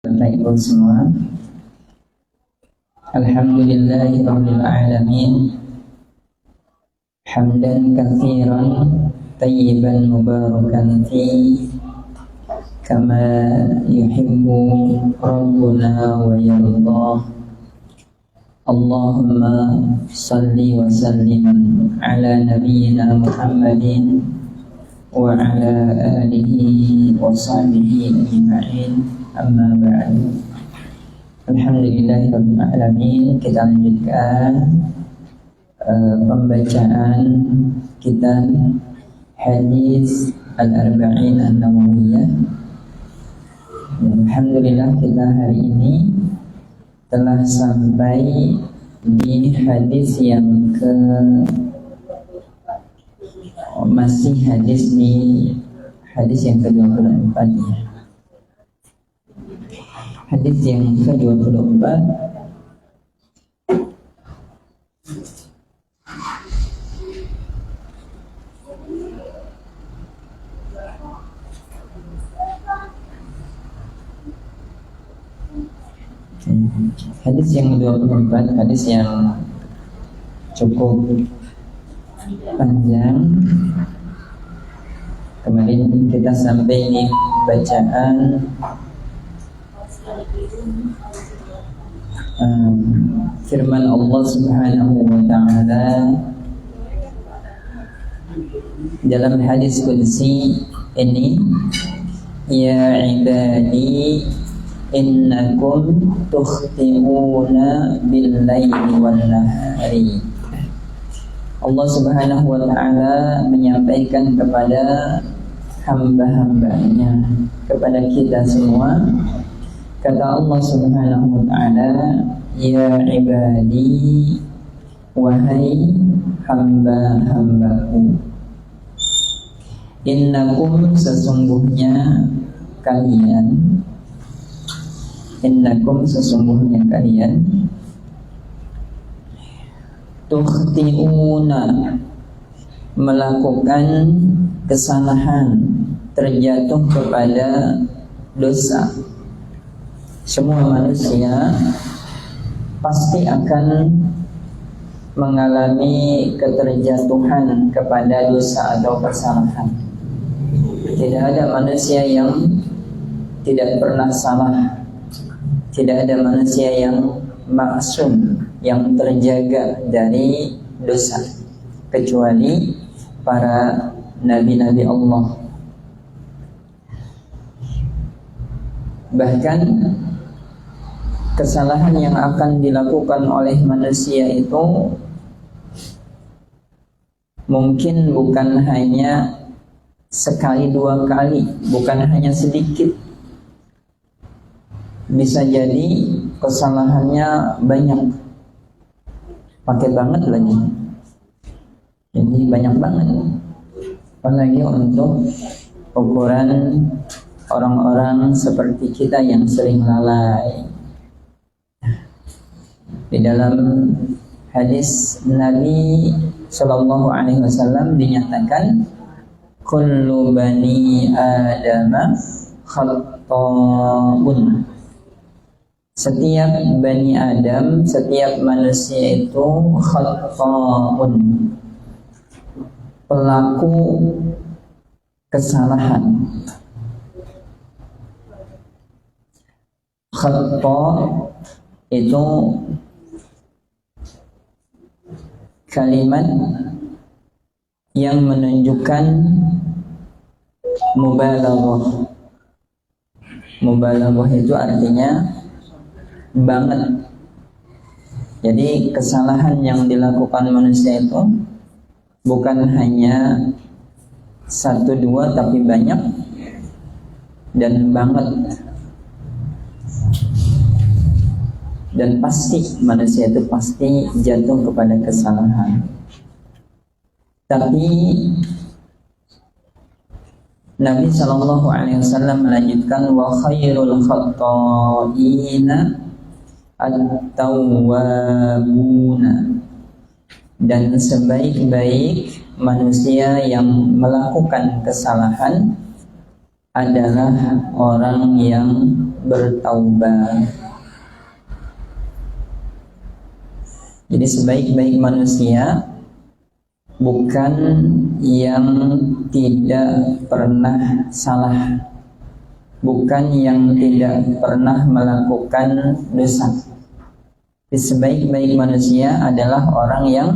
Bapak Ibu semua, Alhamdulillahirabbil alamin, hamdan katsiran tayyiban mubarakan fi kama yuhibbu rabbuna wa yarda. Allahumma salli wa sallim ala nabiyyina Muhammadin wa ala alihi wa sahbihi ajma'in. Amma ba'du. Alhamdulillahirabbil alamin. Kita lanjutkan pembacaan kitab Hadis Al-Arba'in An-Nawawiyah. Alhamdulillah, kita hari ini telah sampai di hadis yang masih hadis yang ke-24 ya. Hadis yang ke-24 hadis yang ke-24, hadis yang cukup panjang. Kemarin kita sampai di bacaan firman Allah Subhanahu wa ta'ala dalam hadis qudsi ini, ya ibadi innakum tukhti'una bil-laili wan-nahari. Allah Subhanahu wa ta'ala menyampaikan kepada hamba-hambanya, kepada kita semua. Kata Allah Subhanahu wa ta'ala, ya ibadi, wahai hamba-hambaku, innakum sesungguhnya kalian, tukhti'una melakukan kesalahan, terjatuh kepada dosa. Semua manusia pasti akan mengalami keterjatuhan kepada dosa atau kesalahan. Tidak ada manusia yang tidak pernah salah. Tidak ada manusia yang maksum, yang terjaga dari dosa, kecuali para nabi-nabi Allah. Bahkan kesalahan yang akan dilakukan oleh manusia itu mungkin bukan hanya sekali dua kali, bukan hanya sedikit. Bisa jadi kesalahannya banyak, pakai banget lagi. Jadi banyak banget. Apalagi untuk ukuran orang-orang seperti kita yang sering lalai. Di dalam hadis Nabi Sallallahu Alaihi Wasallam dinyatakan, kullu bani Adama khata'un. Setiap bani Adam, setiap manusia itu khata'un, pelaku kesalahan. Khata' itu kalimat yang menunjukkan mubalaghah. Mubalaghah itu artinya banget. Jadi kesalahan yang dilakukan manusia itu bukan hanya satu dua, tapi banyak dan banget. Dan pasti manusia itu pasti jatuh kepada kesalahan. Tapi Nabi Shallallahu Alaihi Wasallam melanjutkan, wa khairul khata'ina at-tawwabuna, dan sebaik-baik manusia yang melakukan kesalahan adalah orang yang bertaubat. Jadi sebaik-baik manusia bukan yang tidak pernah salah, bukan yang tidak pernah melakukan dosa. Sebaik-baik manusia adalah orang yang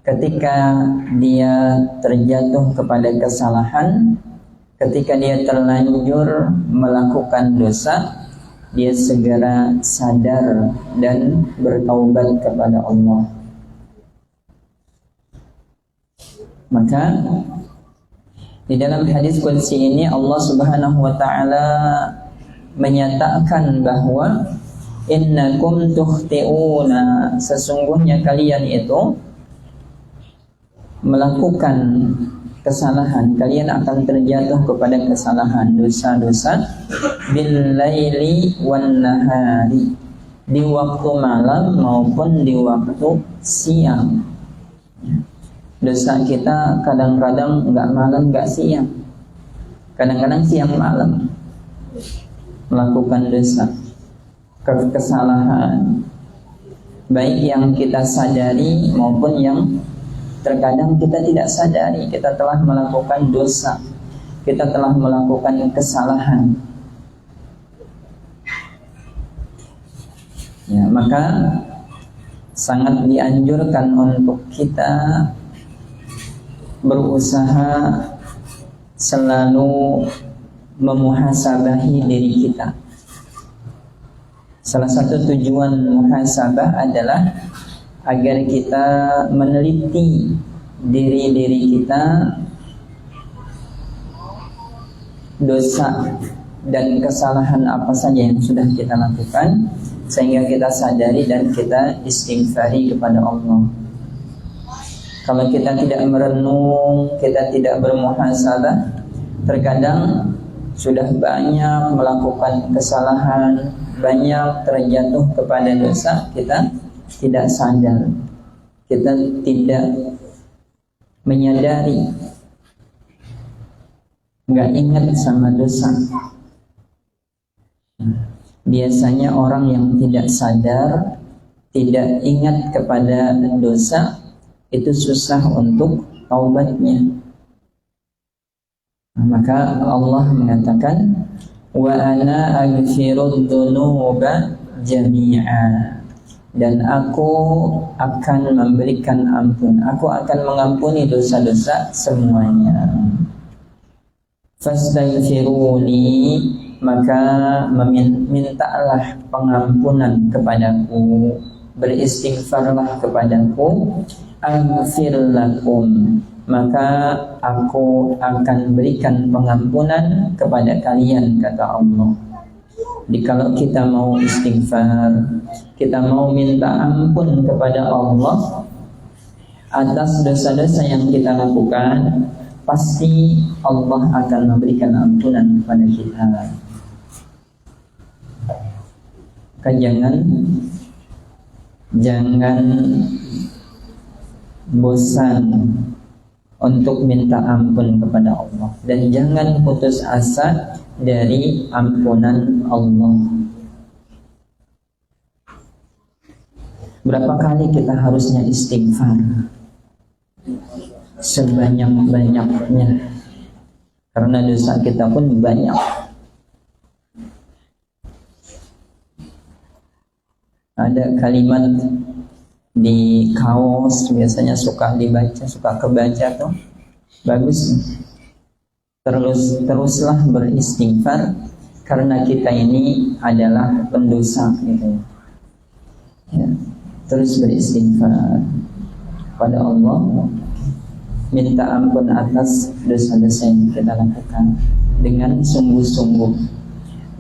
ketika dia terjatuh kepada kesalahan, ketika dia terlanjur melakukan dosa, dia segera sadar dan bertaubat kepada Allah. Maka di dalam hadis qudsi ini Allah Subhanahu wa taala menyatakan bahwa innakum tukhti'una, sesungguhnya kalian itu melakukan kesalahan, kalian akan terjatuh kepada kesalahan, dosa-dosa bil laili wan nahari, di waktu malam maupun di waktu siang. Dosa kita kadang-kadang enggak malam enggak siang, kadang-kadang siang malam melakukan dosa, kesalahan, baik yang kita sadari maupun yang terkadang kita tidak sadari. Kita telah melakukan dosa, kita telah melakukan kesalahan. Ya, maka sangat dianjurkan untuk kita berusaha selalu memuhasabahi diri kita. Salah satu tujuan muhasabah adalah agar kita meneliti diri-diri kita, dosa dan kesalahan apa saja yang sudah kita lakukan, sehingga kita sadari dan kita istighfari kepada Allah. Kalau kita tidak merenung, kita tidak bermuhasabah, terkadang sudah banyak melakukan kesalahan, banyak terjatuh kepada dosa, kita tidak sadar, kita tidak menyadari, nggak ingat sama dosa. Biasanya orang yang tidak sadar, tidak ingat kepada dosa, itu susah untuk taubatnya. Maka Allah mengatakan, wa ana aghfirud dzunuba jami'a, dan aku akan memberikan ampun, aku akan mengampuni dosa-dosa semuanya. Fastaghfiruni, maka mintalah pengampunan kepadaku, beristighfarlah kepadaku. Aghfir lakum, maka aku akan berikan pengampunan kepada kalian, kata Allah. Jadi kalau kita mau istighfar, kita mau minta ampun kepada Allah atas dosa-dosa yang kita lakukan, pasti Allah akan memberikan ampunan kepada kita. Kan jangan bosan untuk minta ampun kepada Allah, dan jangan putus asa dari ampunan Allah. Berapa kali kita harusnya istighfar? Sebanyak-banyaknya, karena dosa kita pun banyak. Ada kalimat di kaos biasanya suka dibaca, suka kebaca tuh, bagus. Teruslah beristighfar, karena kita ini adalah pendosa, gitu ya. Terus beristighfar pada Allah, minta ampun atas dosa-dosa yang kita lakukan dengan sungguh-sungguh,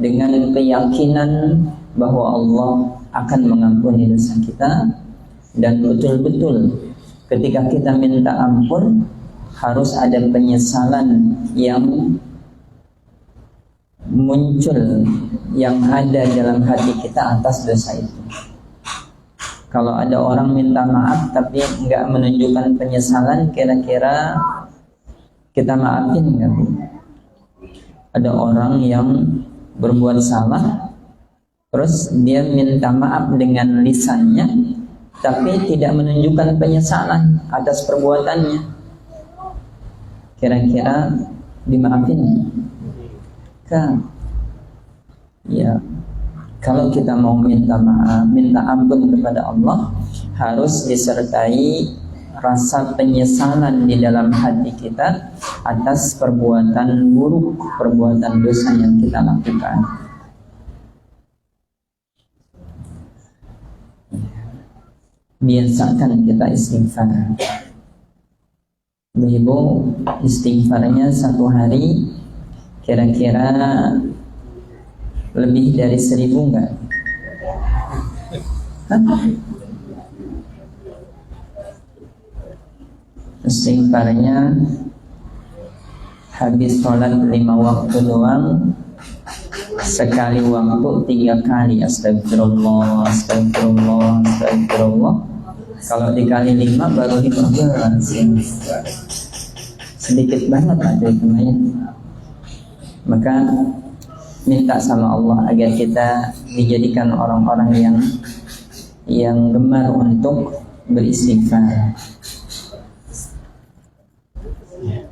dengan keyakinan bahwa Allah akan mengampuni dosa kita. Dan betul-betul ketika kita minta ampun, harus ada penyesalan yang muncul, yang ada dalam hati kita atas dosa itu. Kalau ada orang minta maaf tapi nggak menunjukkan penyesalan, kira-kira kita maafin nggak? Ada orang yang berbuat salah terus dia minta maaf dengan lisannya, tapi tidak menunjukkan penyesalan atas perbuatannya, kira-kira dimaafin kan? Ya, kalau kita mau minta maaf, minta ampun kepada Allah, harus disertai rasa penyesalan di dalam hati kita atas perbuatan buruk, perbuatan dosa yang kita lakukan. Biasakan kita istighfar. Ibu, istighfarnya satu hari kira-kira lebih dari 1000 enggak? Istighfarnya habis sholat 5 waktu doang, sekali waktu 3 kali astagfirullah, astagfirullah, astagfirullah. Kalau dikali 5 baru 15, sedikit banget aja itu. Maka minta sama Allah agar kita dijadikan orang-orang yang gemar untuk beristighfar.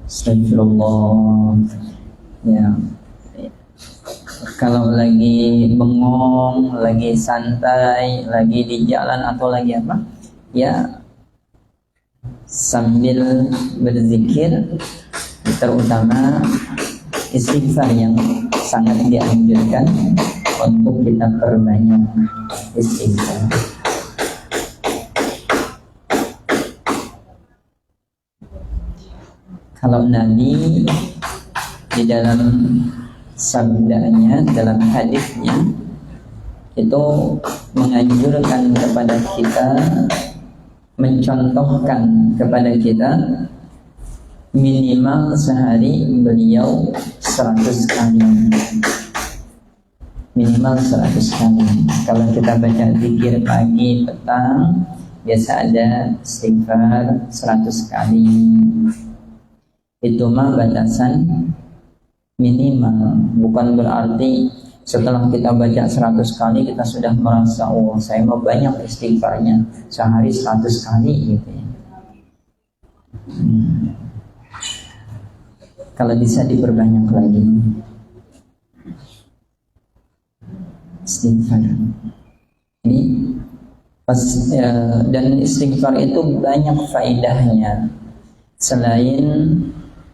Astagfirullah. Ya. Kalau lagi bengong, lagi santai, lagi di jalan atau lagi apa? Ya, sambil berzikir, terutama istighfar yang sangat dianjurkan untuk kita perbanyak istighfar. Kalau Nabi di dalam sabdanya, dalam hadisnya itu menganjurkan kepada kita, mencontohkan kepada kita minimal sehari beliau 100 kali, minimal 100 kali. Kalau kita baca zikir pagi, petang, biasa ada istighfar 100 kali. Itu mah batasan minimal, bukan berarti setelah kita baca 100 kali kita sudah merasa, oh saya mau banyak istighfarnya, sehari 100 kali gitu ya. Kalau bisa diperbanyak lagi istighfar. Ini dan istighfar itu banyak faedahnya. Selain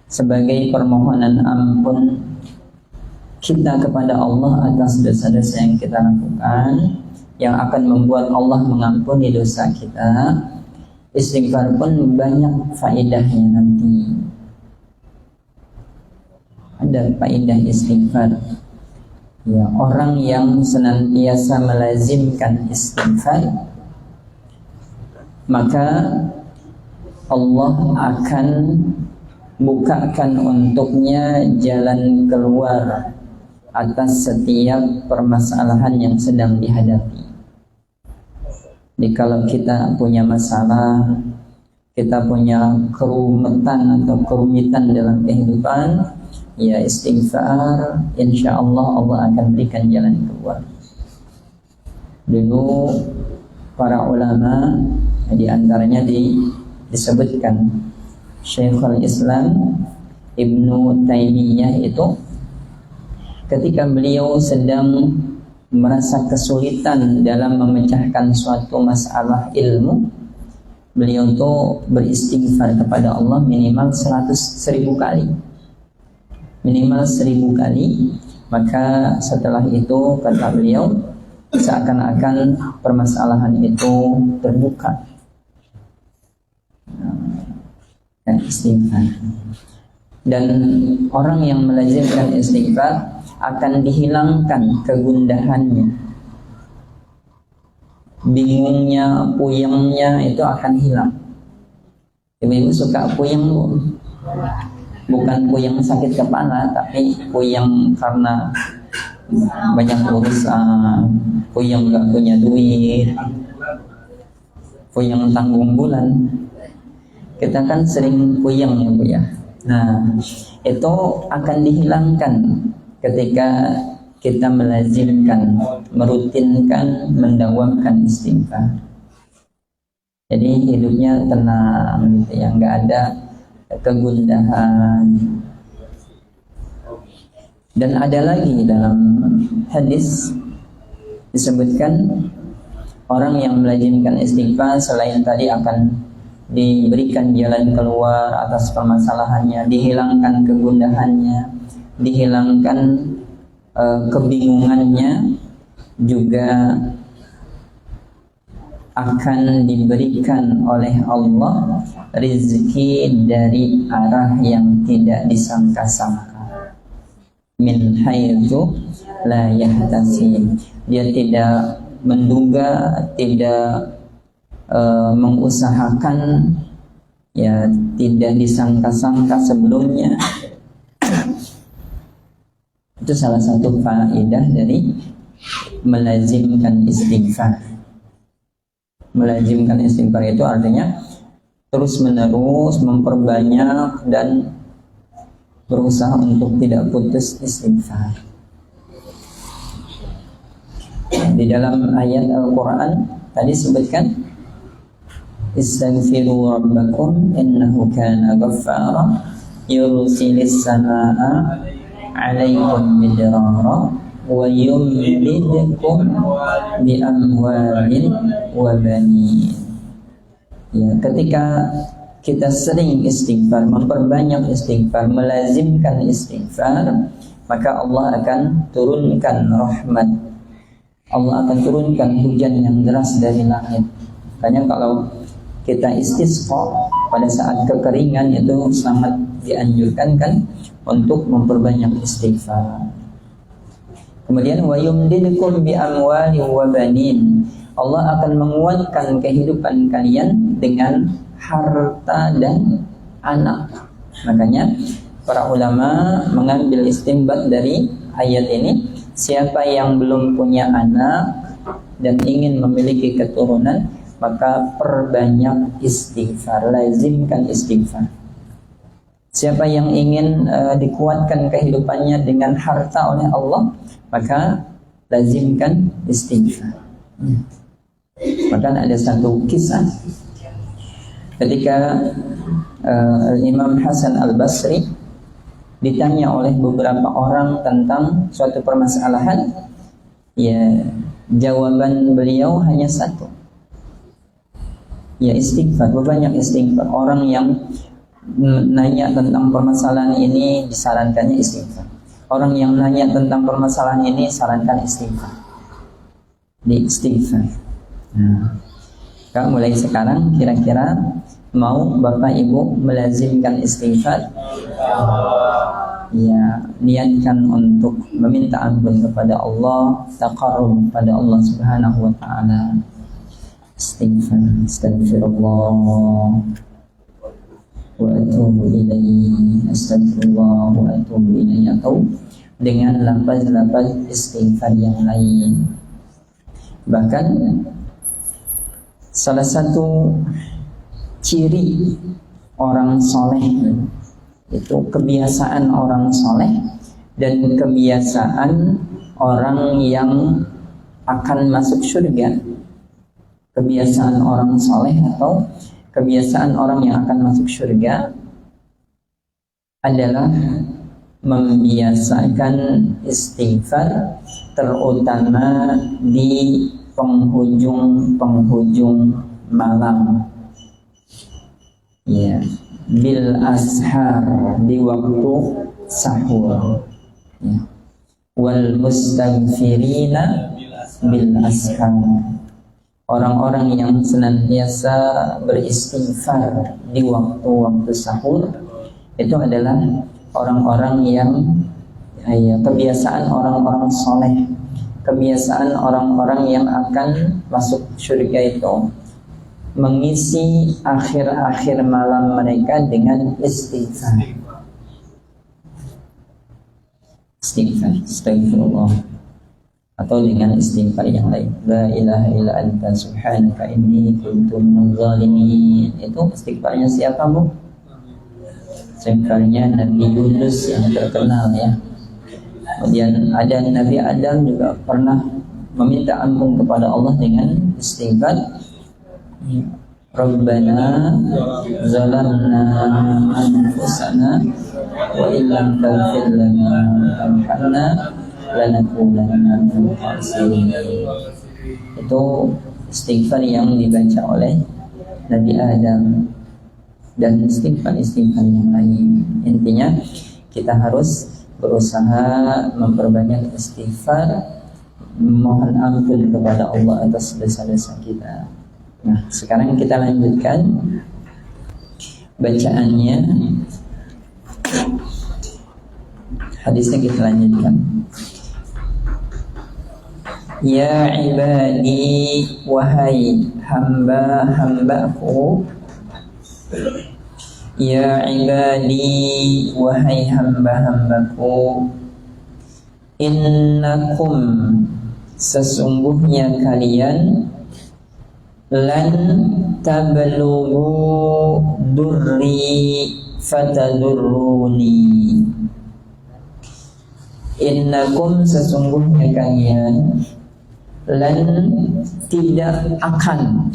sebagai permohonan ampun kita kepada Allah atas dosa-dosa yang kita lakukan, yang akan membuat Allah mengampuni dosa kita, istighfar pun banyak faedahnya nanti. Ada faedah istighfar. Ya, orang yang senantiasa melazimkan istighfar, maka Allah akan bukakan untuknya jalan keluar atas setiap permasalahan yang sedang dihadapi. Jadi kalau kita punya masalah, kita punya kerumitan atau kerumitan dalam kehidupan, ya istighfar, insya Allah Allah akan berikan jalan keluar. Dulu para ulama, di antaranya disebutkan Syekhul Islam Ibnu Taimiyah itu ketika beliau sedang merasa kesulitan dalam memecahkan suatu masalah ilmu, beliau tuh beristighfar kepada Allah minimal 100.000 kali. Minimal 1000 kali. Maka setelah itu kata beliau, seakan-akan permasalahan itu terbuka. Istighfar. Dan orang yang melazimkan istighfar akan dihilangkan kegundahannya, bingungnya, puyengnya itu akan hilang. Ibu-ibu suka puyeng bu? Bukan puyeng sakit kepala, tapi puyeng karena banyak urusan, puyeng gak punya duit, puyeng tanggung bulan. Kita kan sering puyeng ya bu ya. Nah, itu akan dihilangkan ketika kita melazimkan, merutinkan, mendawamkan istighfar. Jadi hidupnya tenang gitu ya, nggak ada kegundahan. Dan ada lagi dalam hadis disebutkan orang yang melazimkan istighfar selain tadi akan diberikan jalan keluar atas permasalahannya, dihilangkan kegundahannya, dihilangkan kebingungannya, juga akan diberikan oleh Allah rezeki dari arah yang tidak disangka-sangka. Min haitsu la yahtasib. Dia tidak menduga, tidak mengusahakan, ya tidak disangka-sangka sebelumnya. Itu salah satu faedah dari melazimkan istighfar. Melazimkan istighfar itu artinya terus menerus memperbanyak dan berusaha untuk tidak putus istighfar. Di dalam ayat Al-Quran tadi sebutkan, istaghfiru rabbakum innahu kana ghaffara yursilis samaa'a 'alaikum midrara wa yumdidkum bi amwalin wa banin. Ya, ketika kita sering istighfar, memperbanyak istighfar, melazimkan istighfar, maka Allah akan turunkan rahmat. Allah akan turunkan hujan yang deras dari langit. Makanya kalau kita istisqa pada saat kekeringan itu sangat dianjurkan kan untuk memperbanyak istighfar. Kemudian wa yumdidkum bi amwali wa banin. Allah akan menguatkan kehidupan kalian dengan harta dan anak. Makanya para ulama mengambil istinbat dari ayat ini, siapa yang belum punya anak dan ingin memiliki keturunan, maka perbanyak istighfar, lazimkan istighfar. Siapa yang ingin dikuatkan kehidupannya dengan harta oleh Allah, maka lazimkan istighfar. Maka ada satu kisah ketika Imam Hasan Al-Basri ditanya oleh beberapa orang tentang suatu permasalahan, ya jawaban beliau hanya satu, ya istighfar, berbanyak istighfar. Orang yang nanya tentang permasalahan ini disarankannya istighfar. Orang yang nanya tentang permasalahan ini sarankan istighfar. Di istighfar. Nah, kalau mulai sekarang kira-kira mau Bapak Ibu melazimkan istighfar? Ya, niatkan untuk meminta ampun kepada Allah, taqarrub pada Allah Subhanahu wa taala. Istighfar, astagfirullah wa atubu ilaihi, astagfirullah wa atubu ilaihi, atau dengan lafaz-lafaz istighfar yang lain. Bahkan salah satu ciri orang soleh itu kebiasaan orang soleh dan kebiasaan orang yang akan masuk surga. Kebiasaan orang soleh atau kebiasaan orang yang akan masuk surga adalah membiasakan istighfar, terutama di penghujung malam. Ya, bil ashar, di waktu sahur. Ya. Wal mustaghfirina bil ashar. Orang-orang yang senantiasa beristighfar di waktu-waktu sahur itu adalah orang-orang yang kebiasaan orang-orang soleh, kebiasaan orang-orang yang akan masuk surga itu mengisi akhir-akhir malam mereka dengan istighfar. Astagfirullah, atau dengan istighfar yang lain. La ilaha illa anta subhanaka inni kuntu minadz zalimin. Itu istighfarnya siapa, Bu? Istighfarnya Nabi Yunus yang terkenal, ya. Kemudian ada Nabi Adam juga pernah meminta ampun kepada Allah dengan istighfar. Rabbana zalamna anfusana wa illam taghfir lana wa tarhamna lanakunanna minal khasirin. Itu istighfar yang dibaca oleh Nabi Adam dan istighfar yang lain. Intinya kita harus berusaha memperbanyak istighfar, mohon ampun kepada Allah atas dosa-dosa kita. Nah, sekarang kita lanjutkan bacaannya. Hadisnya kita lanjutkan. Ya ibadi, wahai hamba-hambaku. Ya ibadi, wahai hamba-hambaku. Innakum, sesungguhnya kalian, lan tablughu durri fatadurruni. Innakum, sesungguhnya kalian, lan tidak akan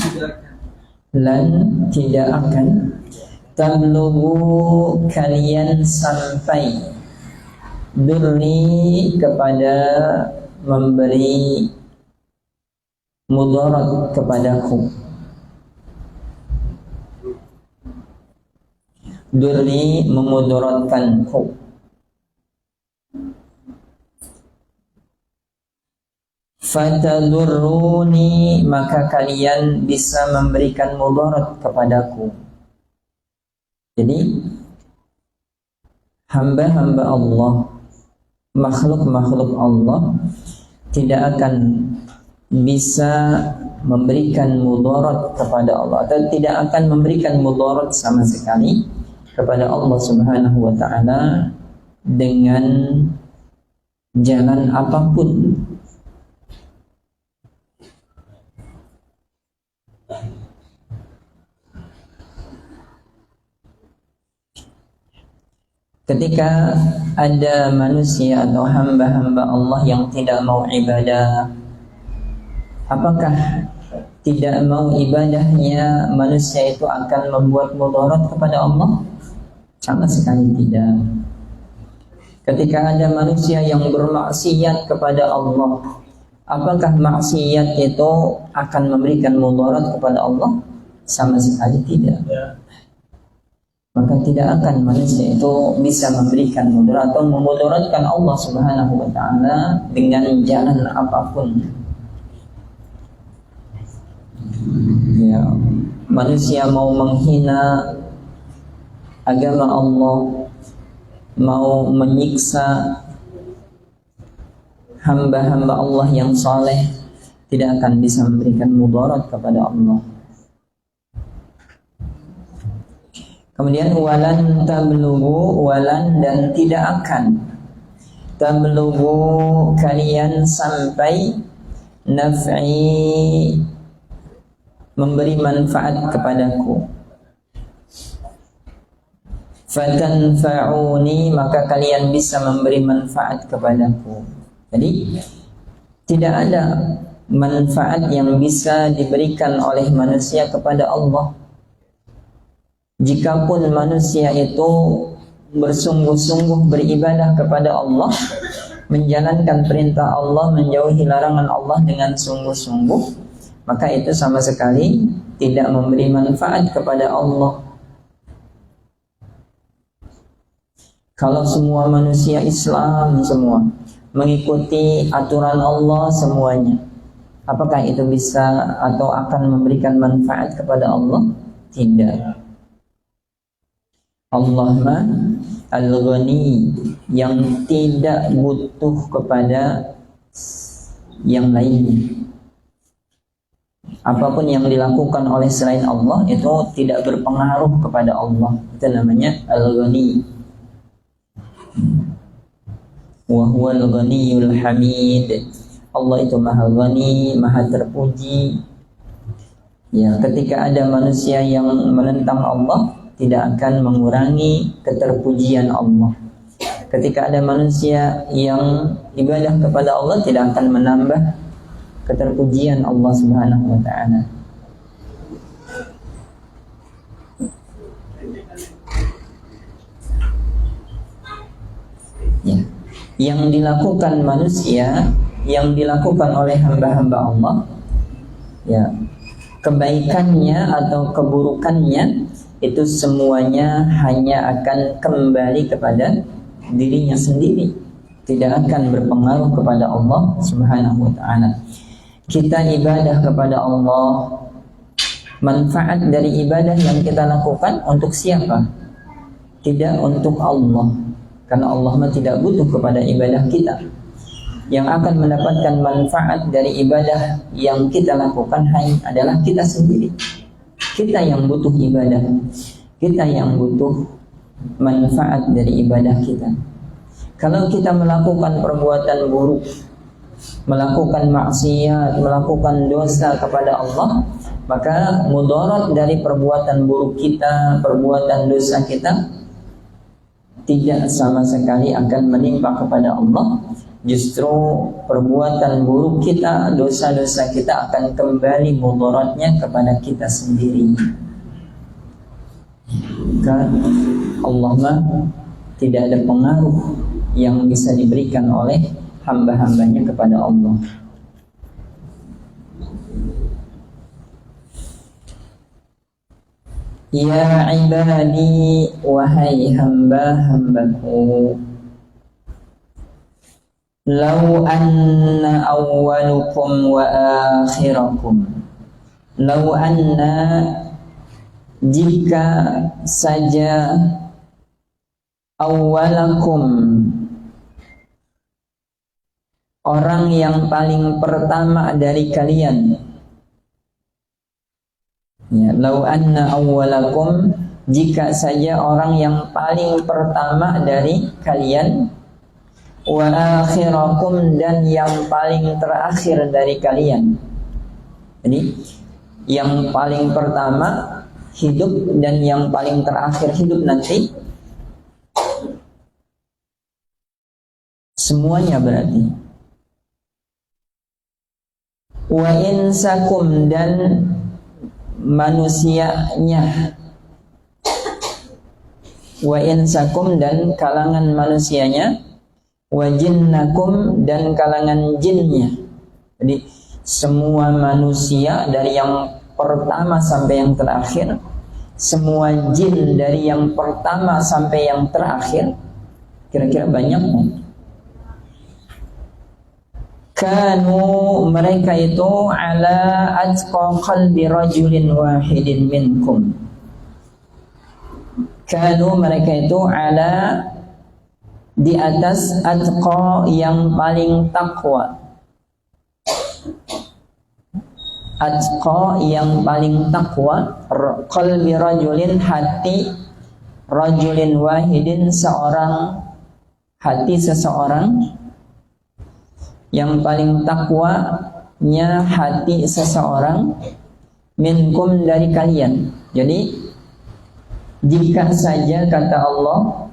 tablughu, kalian sampai, durri, kepada memberi mudarat kepadaku. Durri, memudaratkanku. Fatadurruni, maka kalian bisa memberikan mudarat kepadaku. Jadi hamba-hamba Allah, makhluk-makhluk Allah tidak akan bisa memberikan mudarat kepada Allah, atau tidak akan memberikan mudarat sama sekali kepada Allah Subhanahu wa ta'ala dengan jalan apapun. Ketika ada manusia atau hamba-hamba Allah yang tidak mau ibadah, apakah tidak mau ibadahnya manusia itu akan membuat mudarat kepada Allah? Sama sekali tidak. Ketika ada manusia yang bermaksiat kepada Allah, apakah maksiat itu akan memberikan mudarat kepada Allah? Sama sekali tidak. Maka tidak akan manusia itu bisa memberikan mudarat atau memudaratkan Allah Subhanahu wa ta'ala dengan jalan apapun. Ya, manusia mau menghina agama Allah, mau menyiksa hamba-hamba Allah yang saleh, tidak akan bisa memberikan mudarat kepada Allah. Kemudian walan tablughu, walan, dan tidak akan, tablughu, kalian sampai, naf'i, memberi manfaat kepadaku. Fatanfa'uni, maka kalian bisa memberi manfaat kepadaku. Jadi tidak ada manfaat yang bisa diberikan oleh manusia kepada Allah. Jikapun manusia itu bersungguh-sungguh beribadah kepada Allah, menjalankan perintah Allah, menjauhi larangan Allah dengan sungguh-sungguh, maka itu sama sekali tidak memberi manfaat kepada Allah. Kalau semua manusia Islam semua mengikuti aturan Allah semuanya, apakah itu bisa atau akan memberikan manfaat kepada Allah? Tidak. Allah Al-Ghani, yang tidak butuh kepada yang lainnya. Apapun yang dilakukan oleh selain Allah itu tidak berpengaruh kepada Allah. Itu namanya Al-Ghani. Wa huwal ghaniyul hamid. Allah itu Maha Ghani, Maha terpuji. Ya, ketika ada manusia yang menentang Allah, tidak akan mengurangi keterpujian Allah. Ketika ada manusia yang ibadah kepada Allah, tidak akan menambah keterpujian Allah Subhanahu wa taala. Ya. Yang dilakukan manusia, yang dilakukan oleh hamba-hamba Allah, ya, kebaikannya atau keburukannya itu semuanya hanya akan kembali kepada dirinya sendiri, tidak akan berpengaruh kepada Allah Subhanahu wa taala. Kita ibadah kepada Allah, manfaat dari ibadah yang kita lakukan untuk siapa? Tidak untuk Allah, karena Allah tidak butuh kepada ibadah kita. Yang akan mendapatkan manfaat dari ibadah yang kita lakukan adalah kita sendiri. Kita yang butuh ibadah, kita yang butuh manfaat dari ibadah kita. Kalau kita melakukan perbuatan buruk, melakukan maksiat, melakukan dosa kepada Allah, maka mudarat dari perbuatan buruk kita, perbuatan dosa kita tidak sama sekali akan menimpa kepada Allah. Justru perbuatan buruk kita, dosa-dosa kita akan kembali mudaratnya kepada kita sendiri. Karena Allah mah tidak ada pengaruh yang bisa diberikan oleh hamba-hambanya kepada Allah. Ya ibadi, wahai hamba-hambaku, lau anna awwalukum wa akhirakum, lau anna, jika saja, awwalakum, orang yang paling pertama dari kalian, ya, lau anna awwalakum, jika saja orang yang paling pertama dari kalian, wa akhirakum, dan yang paling terakhir dari kalian. Jadi yang paling pertama hidup dan yang paling terakhir hidup nanti, semuanya berarti. Wa insakum, dan manusianya, wa insakum, dan kalangan manusianya, wa jinnakum, dan kalangan jinnya. Jadi semua manusia dari yang pertama sampai yang terakhir, semua jin dari yang pertama sampai yang terakhir, kira-kira banyak kan? Kanu, mereka itu ala atqa qalbi rajulin wahidin minkum. Kanu, mereka itu ala, di atas, atqa, yang paling takwa, atqa, yang paling takwa, qalbi rajulin, hati, rajulin wahidin, seorang, hati seseorang, yang paling takwanya hati seseorang, minkum, dari kalian. Jadi jika saja, kata Allah,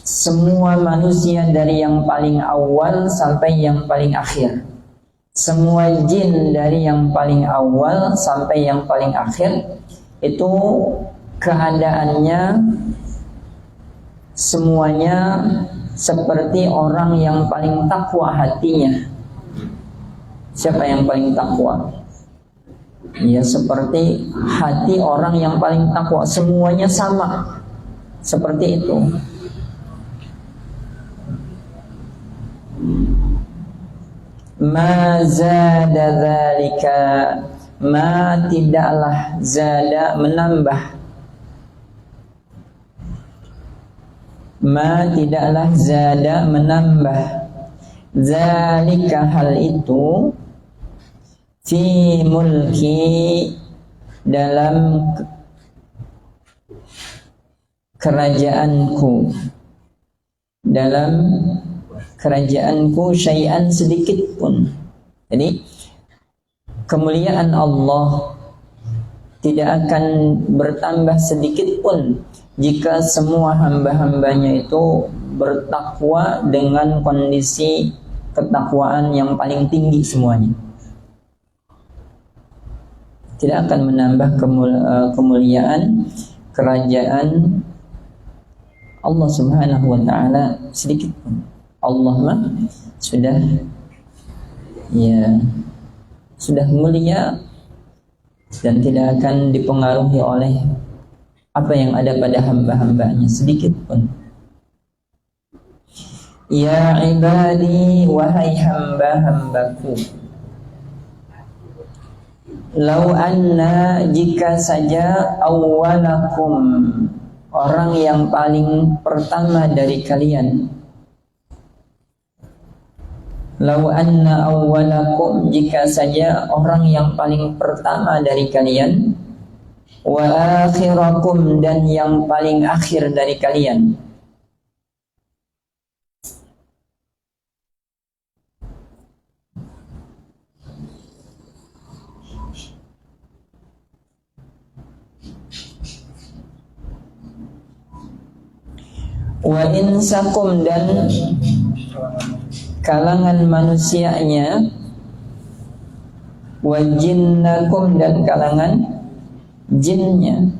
semua manusia dari yang paling awal sampai yang paling akhir, semua jin dari yang paling awal sampai yang paling akhir, itu keadaannya semuanya seperti orang yang paling takwa hatinya. Siapa yang paling takwa? Ya, seperti hati orang yang paling takwa, semuanya sama seperti itu. Ma zada dzalika, ma tidaklah, zada menambah, ma tidaklah, zada menambah, dzalika, hal itu, fi mulki, dalam kerajaanku, dalam kerajaanku, syai'an, sedikit pun. Jadi kemuliaan Allah tidak akan bertambah sedikit pun jika semua hamba-hambanya itu bertakwa dengan kondisi ketakwaan yang paling tinggi semuanya. Tidak akan menambah kemuliaan kerajaan Allah Subhanahu wa taala sedikit pun. Allah mah sudah mulia dan tidak akan dipengaruhi oleh apa yang ada pada hamba-hambanya sedikit pun. Ya ibadi, wahai hamba-hambaku, lau anna, jika saja, awwalakum, orang yang paling pertama dari kalian, lau anna awwalakum, jika saja orang yang paling pertama dari kalian, wa akhirakum, dan yang paling akhir dari kalian, wa insakum, dan kalangan manusianya, wa jinnakum, dan kalangan jinnya,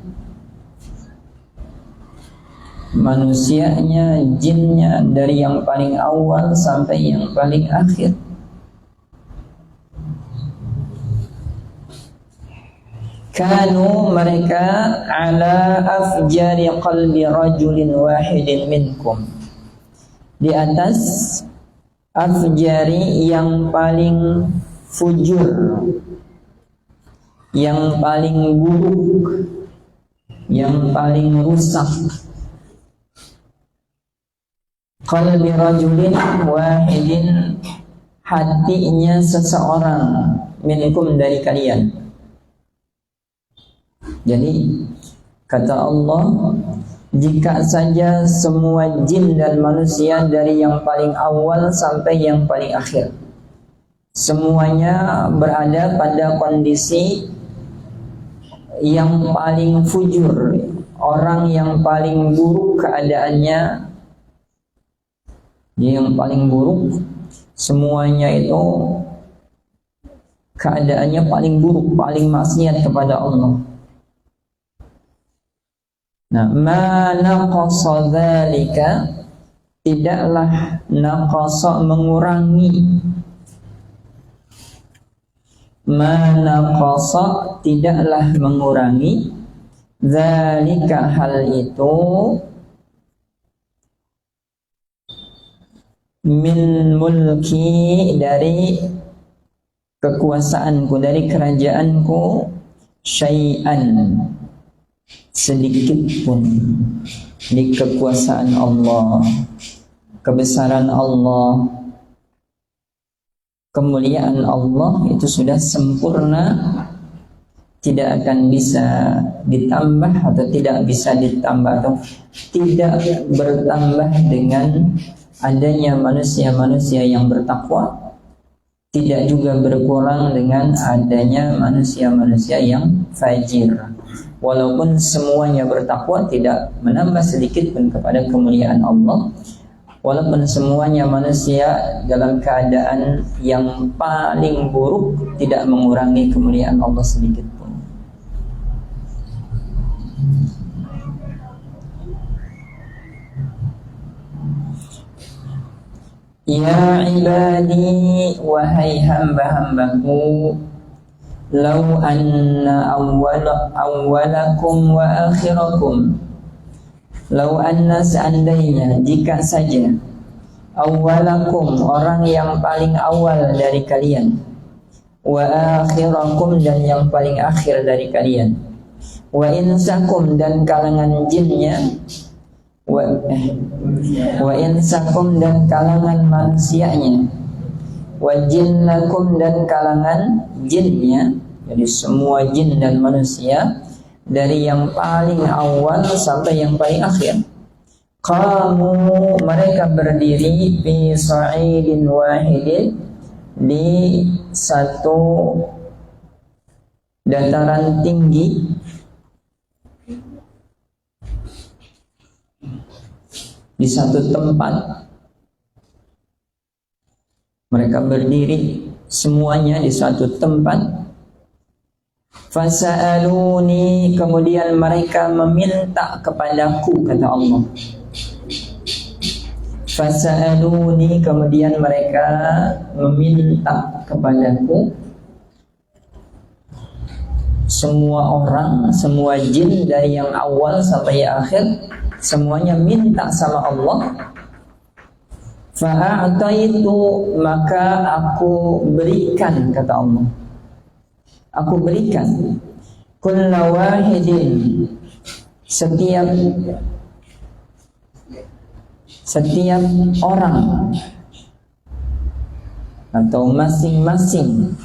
manusianya, jinnya, dari yang paling awal sampai yang paling akhir. Kanu, mereka, ala afjari qalbi rajulin wahidin minkum, di atas afjari, yang paling fujur, yang paling buruk, yang paling rusak, qalbi rajulin wahidin, hatinya seseorang, minkum, dari kalian. Jadi kata Allah, jika saja semua jin dan manusia dari yang paling awal sampai yang paling akhir semuanya berada pada kondisi yang paling fujur, orang yang paling buruk keadaannya, yang paling buruk, semuanya itu keadaannya paling buruk, paling maksiat kepada Allah. Nah, ma naqasa dzalika, tidaklah naqasa, mengurangi, ma naqasa, tidaklah mengurangi, dzalika, hal itu, min mulki, dari kekuasaanku, dari kerajaanku, syai'an, sedikit pun. Di kekuasaan Allah, kebesaran Allah, kemuliaan Allah itu sudah sempurna, tidak akan bisa ditambah atau tidak bisa ditambah atau tidak bertambah dengan adanya manusia-manusia yang bertakwa, tidak juga berkurang dengan adanya manusia-manusia yang fajir. Walaupun semuanya bertakwa, tidak menambah sedikit pun kepada kemuliaan Allah. Walaupun semuanya manusia dalam keadaan yang paling buruk, tidak mengurangi kemuliaan Allah sedikit pun. Ya ibadi, wahai hamba-hambaku, lau anna awwalakum wa akhirakum, lau anna, seandainya, jika saja, awwalakum, orang yang paling awal dari kalian, wa akhirakum, dan yang paling akhir dari kalian, wa insakum, dan kalangan jinnya, wa insakum, dan kalangan manusianya, wa jinnakum, dan kalangan jinnya, jadi semua jin dan manusia dari yang paling awal sampai yang paling akhir. Qamu, mereka berdiri, fi sa'idin wahidin, di satu dataran tinggi, di satu tempat. Mereka berdiri semuanya di suatu tempat. Fasa'aluni, kemudian mereka meminta kepadaku, kata Allah. Fasa'aluni, kemudian mereka meminta kepadaku. Semua orang, semua jin dari yang awal sampai akhir, semuanya minta sama Allah. Fa'ataitu, maka aku berikan, kata Allah. Aku berikan kulla wahidin, setiap orang atau masing-masing,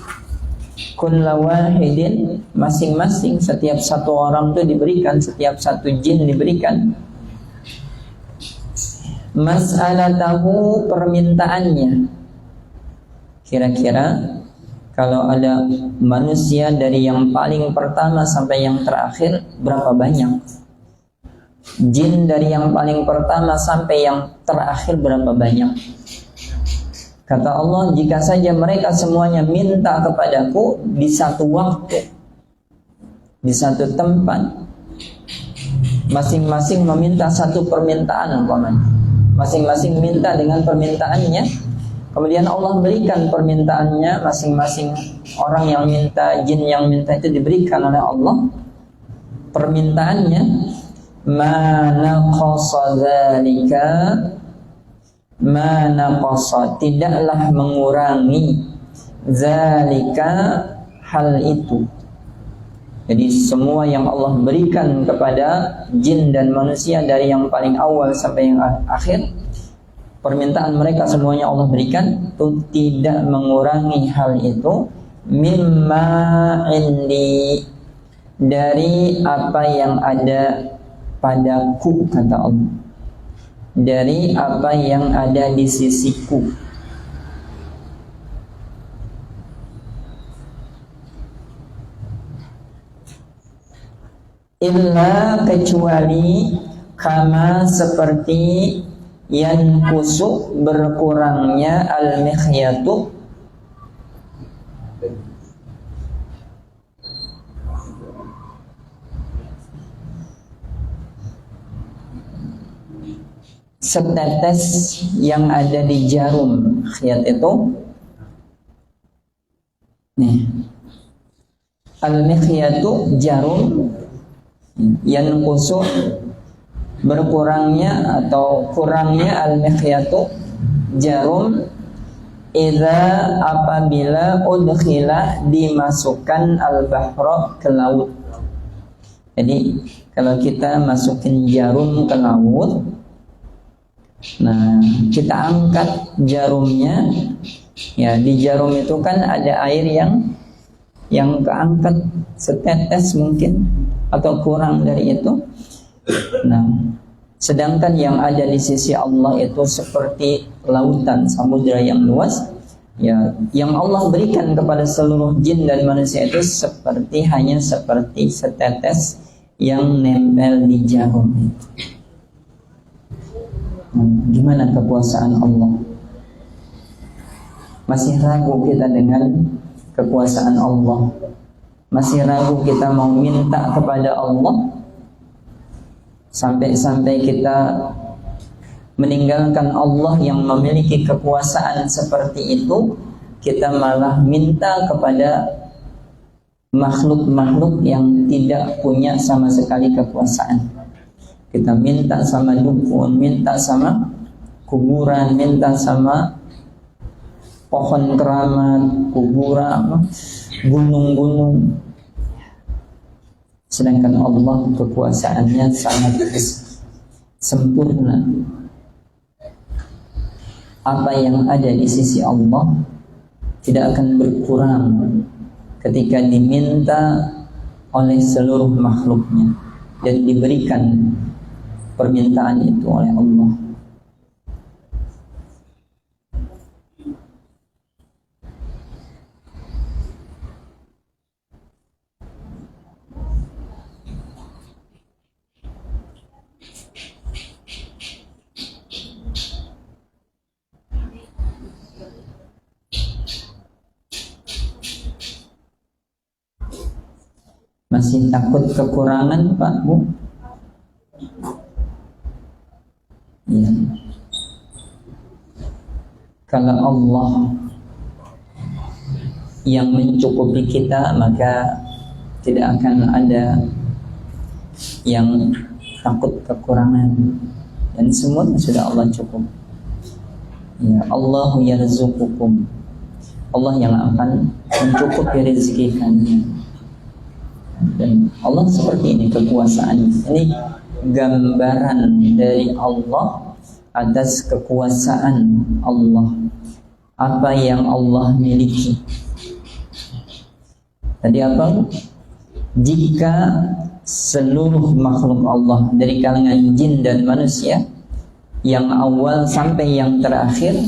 kulla wahidin, masing-masing, setiap satu orang itu diberikan, setiap satu jin diberikan mas'alatahu, permintaannya. Kira-kira kalau ada manusia dari yang paling pertama sampai yang terakhir, berapa banyak? Jin dari yang paling pertama sampai yang terakhir, berapa banyak? Kata Allah, jika saja mereka semuanya minta kepadaku di satu waktu, di satu tempat, masing-masing meminta satu permintaan, masing-masing minta dengan permintaannya, kemudian Allah berikan permintaannya. Masing-masing orang yang minta, jin yang minta itu diberikan oleh Allah permintaannya. Ma naqasa dzalika, ma naqasa, tidaklah mengurangi, zalika, hal itu. Jadi semua yang Allah berikan kepada jin dan manusia dari yang paling awal sampai yang akhir, permintaan mereka semuanya Allah berikan, itu tidak mengurangi hal itu. Mimma indi, dari apa yang ada padaku, kata Allah, dari apa yang ada di sisiku. Illa, kecuali, kama, seperti, yankusu, berkurangnya, al-mikhyatu, setetes yang ada di jarum. Khiyat itu nih, al-mikhyatu, jarum, yankusu, berkurangnya atau kurangnya, al-mikhyatu, jarum, idza, apabila, udkhila, dimasukkan, al-bahra, ke laut. Jadi kalau kita masukin jarum ke laut, nah kita angkat jarumnya, ya di jarum itu kan ada air yang keangkat setetes mungkin atau kurang dari itu. Nah, sedangkan yang ada di sisi Allah itu seperti lautan, samudra yang luas. Ya, yang Allah berikan kepada seluruh jin dan manusia itu hanya seperti setetes yang nempel di jarum itu. Gimana kekuasaan Allah? Masih ragu kita dengan kekuasaan Allah? Masih ragu kita mau minta kepada Allah? Sampai-sampai kita meninggalkan Allah yang memiliki kekuasaan seperti itu, kita malah minta kepada makhluk-makhluk yang tidak punya sama sekali kekuasaan. Kita minta sama dukun, minta sama kuburan, minta sama pohon keramat, kuburan, gunung-gunung. Sedangkan Allah kekuasaannya sangat sempurna. Apa yang ada di sisi Allah tidak akan berkurang ketika diminta oleh seluruh makhluknya dan diberikan permintaan itu oleh Allah. Masih takut kekurangan, Pak, Bu? Ya. Kalau Allah yang mencukupi kita, maka tidak akan ada yang takut kekurangan, dan semua sudah Allah cukup. Ya, Allahu yarzuqukum. Allah yang akan mencukupi rezeki kalian. Dan Allah seperti ini kekuasaan. Ini gambaran dari Allah atas kekuasaan Allah. Apa yang Allah miliki. Tadi apa? Jika seluruh makhluk Allah dari kalangan jin dan manusia, yang awal sampai yang terakhir,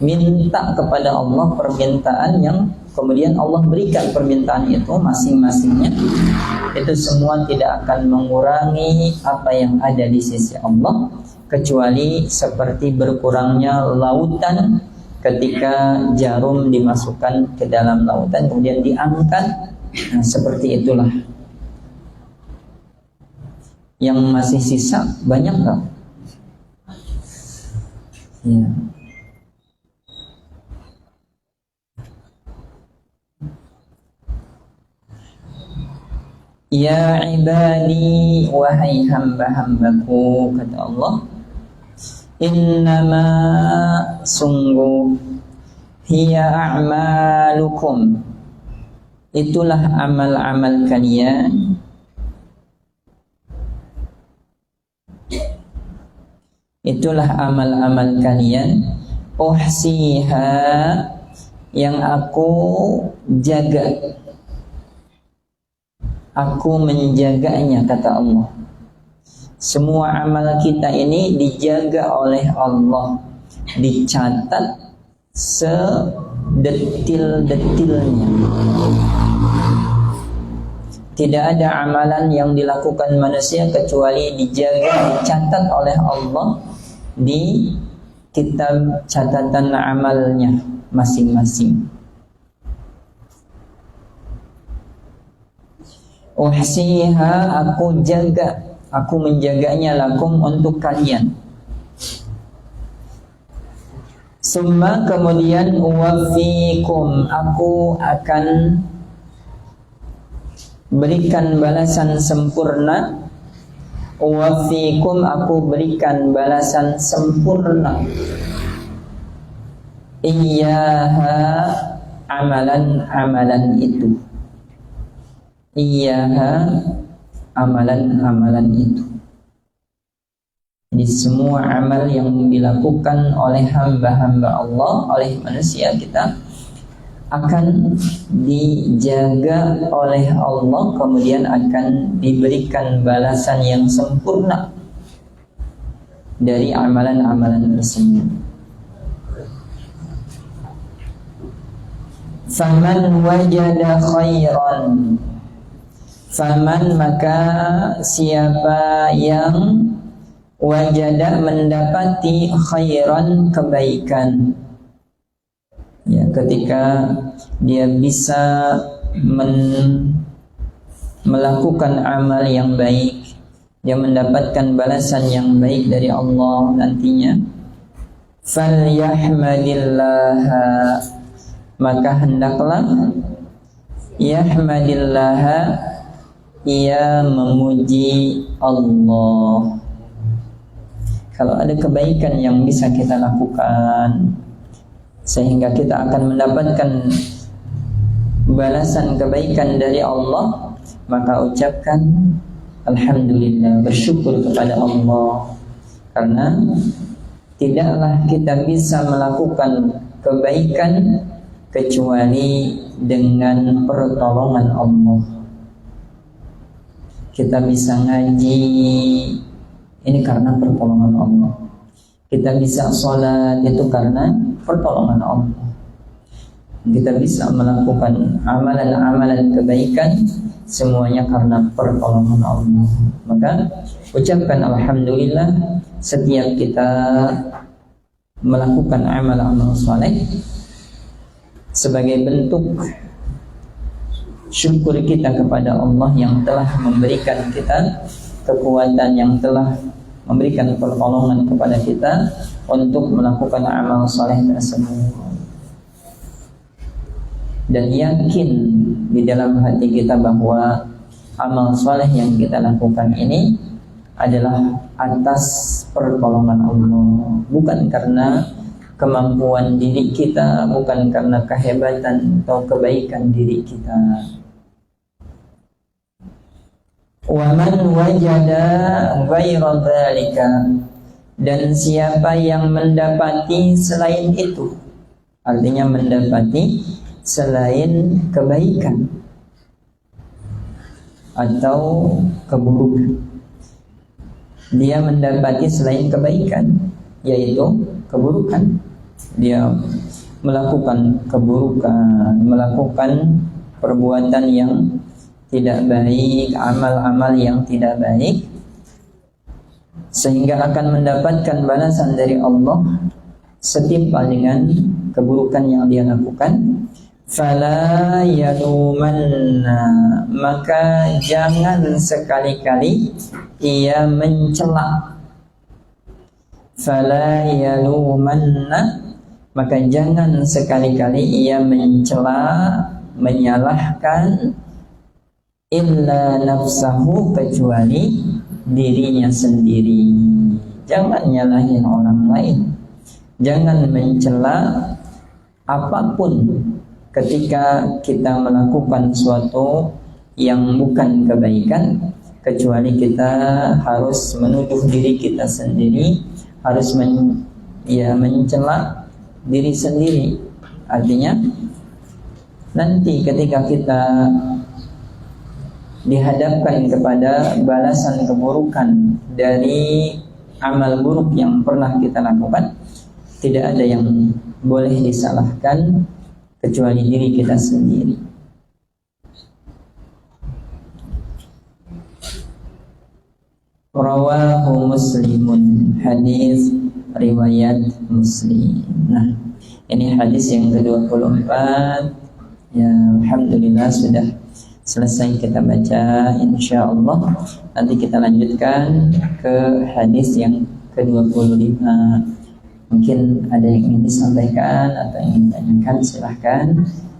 minta kepada Allah permintaan yang kemudian Allah berikan permintaan itu masing-masingnya, itu semua tidak akan mengurangi apa yang ada di sisi Allah, kecuali seperti berkurangnya lautan ketika jarum dimasukkan ke dalam lautan kemudian diangkat. Nah, seperti itulah. Yang masih sisa banyak tak? Ya. Ya ibadi, wahai hamba-hambaku, kata Allah, innama sungguh hiya a'malukum, itulah amal-amal kalian, itulah amal-amal kalian, uhsiha, yang aku jaga, aku menjaganya, kata Allah. Semua amal kita ini dijaga oleh Allah, dicatat sedetil-detilnya. Tidak ada amalan yang dilakukan manusia kecuali dijaga, dicatat oleh Allah di kitab catatan amalnya masing-masing. Uhsiha, aku jaga, aku menjaganya, lakum, untuk kalian. Summa, kemudian, uwafikum, aku akan berikan balasan sempurna. Uwafikum, aku berikan balasan sempurna. Iyyaha, amalan-amalan itu. Iyyaha, amalan-amalan itu. Jadi semua amal yang dilakukan oleh hamba-hamba Allah, oleh manusia kita, akan dijaga oleh Allah, kemudian akan diberikan balasan yang sempurna dari amalan-amalan tersebut. Faman wajada khairan, faman, maka siapa yang wajada, mendapati, khairan, kebaikan, ya, ketika dia bisa melakukan amal yang baik, dia mendapatkan balasan yang baik dari Allah nantinya, falyahmadillaha, maka hendaklah yahmadillaha, ia memuji Allah. Kalau ada kebaikan yang bisa kita lakukan sehingga kita akan mendapatkan balasan kebaikan dari Allah, maka ucapkan alhamdulillah, bersyukur kepada Allah, karena tidaklah kita bisa melakukan kebaikan kecuali dengan pertolongan Allah. Kita bisa ngaji, ini karena pertolongan Allah. Kita bisa sholat, itu karena pertolongan Allah. Kita bisa melakukan amalan-amalan kebaikan, semuanya karena pertolongan Allah. Maka ucapkan alhamdulillah setiap kita melakukan amal-amal saleh sebagai bentuk syukur kita kepada Allah yang telah memberikan kita kekuatan, yang telah memberikan pertolongan kepada kita untuk melakukan amal soleh tersebut. Dan yakin di dalam hati kita bahwa amal soleh yang kita lakukan ini adalah atas pertolongan Allah, bukan karena kemampuan diri kita, bukan karena kehebatan atau kebaikan diri kita. Wa man wajada ghaira dzalika, dan siapa yang mendapati selain itu, artinya mendapati selain kebaikan atau keburukan. Dia mendapati selain kebaikan, yaitu keburukan. Dia melakukan keburukan, melakukan perbuatan yang tidak baik, amal-amal yang tidak baik, sehingga akan mendapatkan balasan dari Allah setimpal dengan keburukan yang dia lakukan. Fala yalumanna, maka jangan sekali-kali ia mencela. Fala yalumanna, maka jangan sekali-kali ia mencela, menyalahkan, illa nafsahu, kecuali dirinya sendiri. Jangan nyalahin orang lain, jangan mencela apapun ketika kita melakukan suatu yang bukan kebaikan, kecuali kita harus menuduh diri kita sendiri, harus mencela diri sendiri. Artinya nanti ketika kita dihadapkan kepada balasan keburukan dari amal buruk yang pernah kita lakukan, tidak ada yang boleh disalahkan kecuali diri kita sendiri. Rawahu Muslimun, hadis riwayat Muslim. Nah, ini hadis yang ke-24. Ya, alhamdulillah sudah selesai kita baca. Insyaallah nanti kita lanjutkan ke hadis yang ke-25. Mungkin ada yang ingin disampaikan atau ingin ditanyakan, silahkan.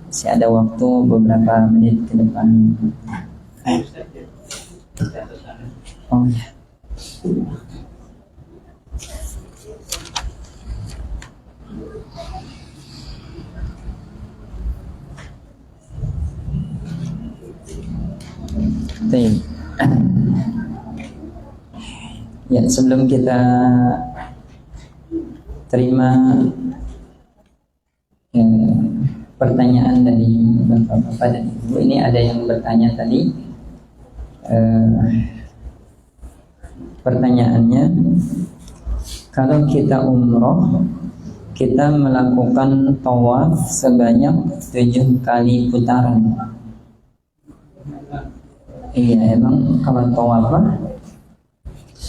Masih ada waktu beberapa menit ke depan. Oh ya. Baik. Ya, sebelum kita terima pertanyaan dari bapak-bapak dan ibu, ini ada yang bertanya tadi. Pertanyaannya, kalau kita umroh, kita melakukan tawaf sebanyak 7 kali putaran. Iya, emang kalau tawaf apa?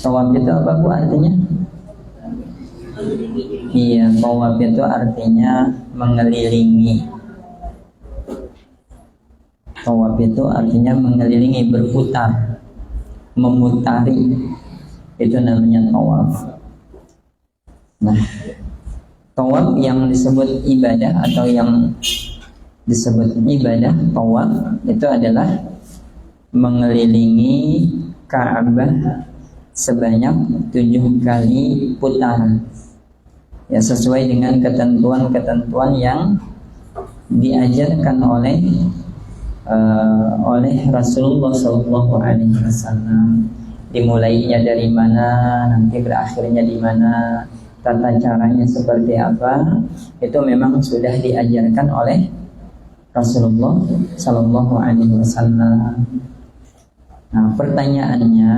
Tawaf itu apa Bu artinya? Iya, tawaf itu artinya mengelilingi. Tawaf itu artinya mengelilingi, berputar, memutari. Itu namanya tawaf. Nah, tawaf yang disebut ibadah atau yang disebut ibadah tawaf itu adalah mengelilingi Ka'bah sebanyak 7 kali putaran. Ya, sesuai dengan ketentuan-ketentuan yang diajarkan oleh Rasulullah SAW. Dimulainya dari mana, nanti berakhirnya di mana, tata caranya seperti apa, itu memang sudah diajarkan oleh Rasulullah SAW. Nah, pertanyaannya,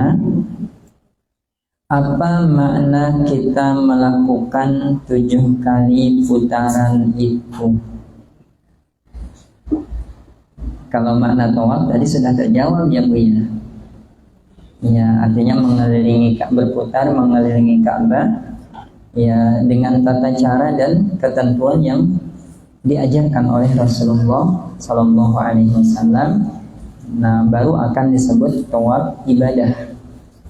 apa makna kita melakukan 7 kali putaran itu? Kalau makna tawaf tadi sudah terjawab ya Bu ya. Ya, artinya mengelilingi, berputar mengelilingi Ka'bah ya dengan tata cara dan ketentuan yang diajarkan oleh Rasulullah SAW. Nah, baru akan disebut tawaf ibadah.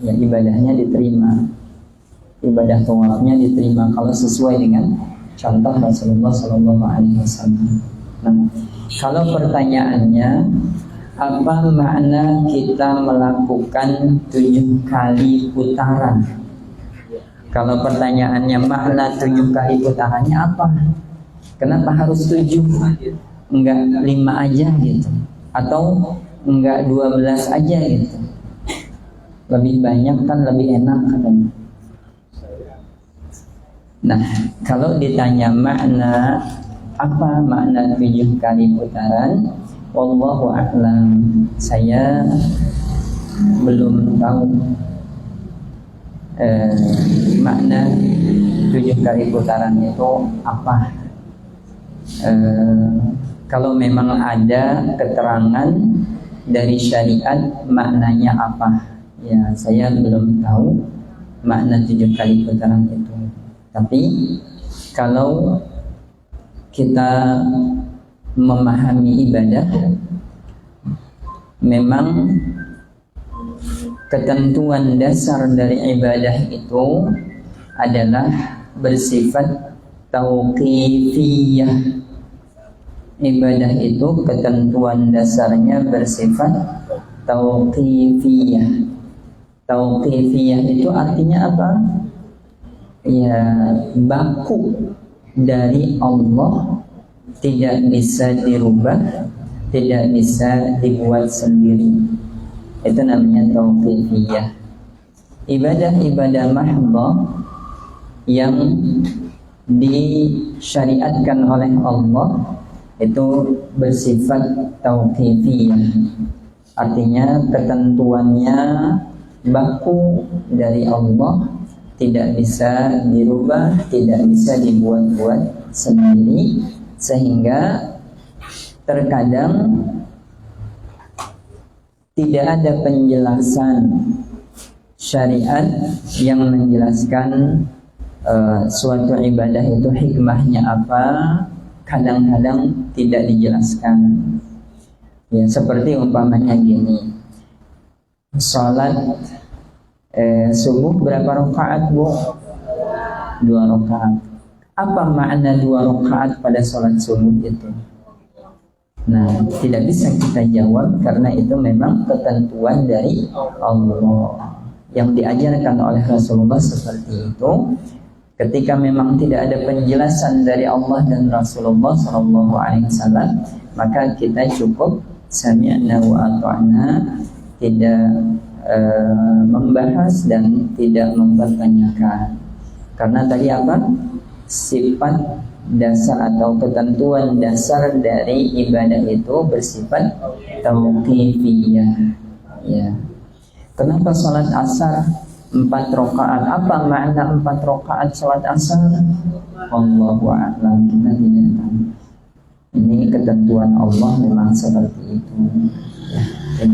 Ya, ibadahnya diterima. Ibadah tawafnya diterima kalau sesuai dengan contoh Rasulullah Sallallahu Alaihi Wasallam. Nah, kalau pertanyaannya apa makna kita melakukan 7 kali putaran? Kalau pertanyaannya makna 7 kali putarannya apa? Kenapa harus 7? Enggak 5 aja gitu? Atau enggak 12 aja gitu? Lebih banyak kan lebih enak katanya. Nah, kalau ditanya makna, apa makna 7 kali putaran? Wallahu a'lam. Saya belum tahu makna 7 kali putaran itu apa. Kalau memang ada keterangan dari syariat maknanya apa, ya saya belum tahu makna 7 kali putaran itu. Tapi kalau kita memahami ibadah, memang ketentuan dasar dari ibadah itu adalah bersifat tauqifiyah. Ibadah itu ketentuan dasarnya bersifat tauqifiyah. Tauqifiyah itu artinya apa? Ya, baku dari Allah, tidak bisa dirubah, tidak bisa dibuat sendiri. Itu namanya tauqifiyah. Ibadah-ibadah mahdhah yang disyariatkan oleh Allah itu bersifat tauqifiyah. Artinya ketentuannya baku dari Allah, tidak bisa dirubah, tidak bisa dibuat-buat sendiri, sehingga terkadang tidak ada penjelasan syariat yang menjelaskan suatu ibadah itu hikmahnya apa. Kadang-kadang tidak dijelaskan. Ya, seperti umpamanya gini, salat subuh berapa rakaat, Bu? 2 rakaat. Apa makna 2 rakaat pada sholat subuh itu? Nah, tidak bisa kita jawab karena itu memang ketentuan dari Allah. Yang diajarkan oleh Rasulullah seperti itu. Ketika memang tidak ada penjelasan dari Allah dan Rasulullah SAW, maka kita cukup sami'na wa ata'na, tidak membahas dan tidak mempertanyakan. Karena tadi apa? Sifat dasar atau ketentuan dasar dari ibadah itu bersifat tauqifiyah. Ya. Kenapa salat asar 4 rakaat? Apa makna 4 rakaat salat asar? Wallahu a'lam, kita tidak tahu. Ini ketentuan Allah memang seperti itu. Ya.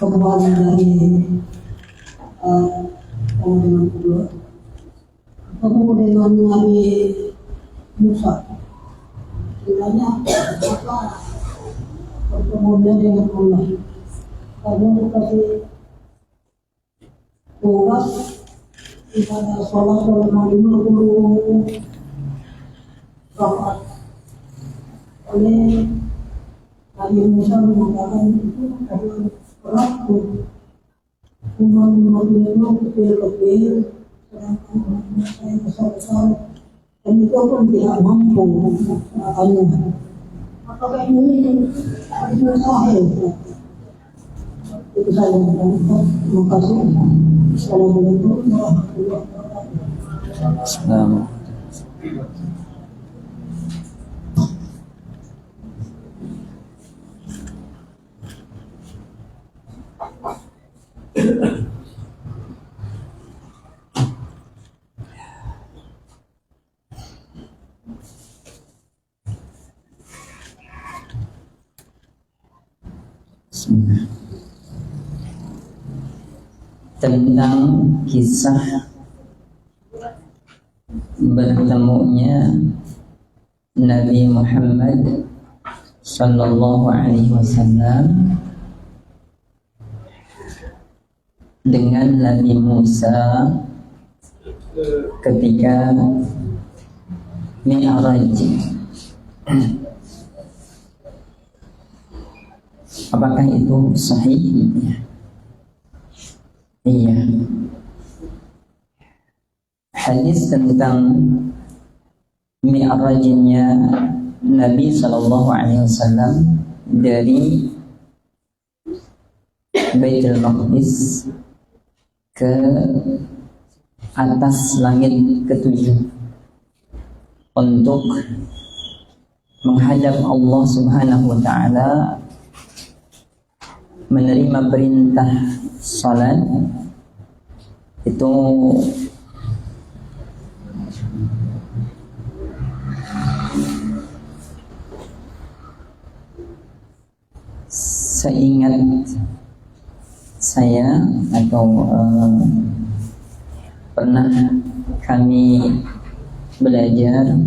Kembali dari dengan kedua, ketemu dengan Nabi Musa. Sebenarnya apa pertemuannya dengan Allah? Karena dikasih tugas ibadah sholat selama 50 rakaat. Oleh Nabi Musa mengatakan itu adalah pelaku umat itu kecil-kecil, sedangkan umat saya besar-besar, dan itu pun tidak mampu makanya. Apakah ini mustahil? Itu saya terima kasih. Assalamualaikum warahmatullahi wabarakatuh. Assalamualaikum. Bismillah. Tentang kisah bertemunya Nabi Muhammad sallallahu alaihi wasallam dengan Nabi Musa ketika Mi'raj. Apakah itu sahih? Iya. Hadis tentang Mi'rajnya Nabi sallallahu alaihi wasallam dari Baitul Maqdis ke atas langit ketujuh untuk menghadap Allah Subhanahu wa taala, menerima perintah salat itu seingat saya atau pernah kami belajar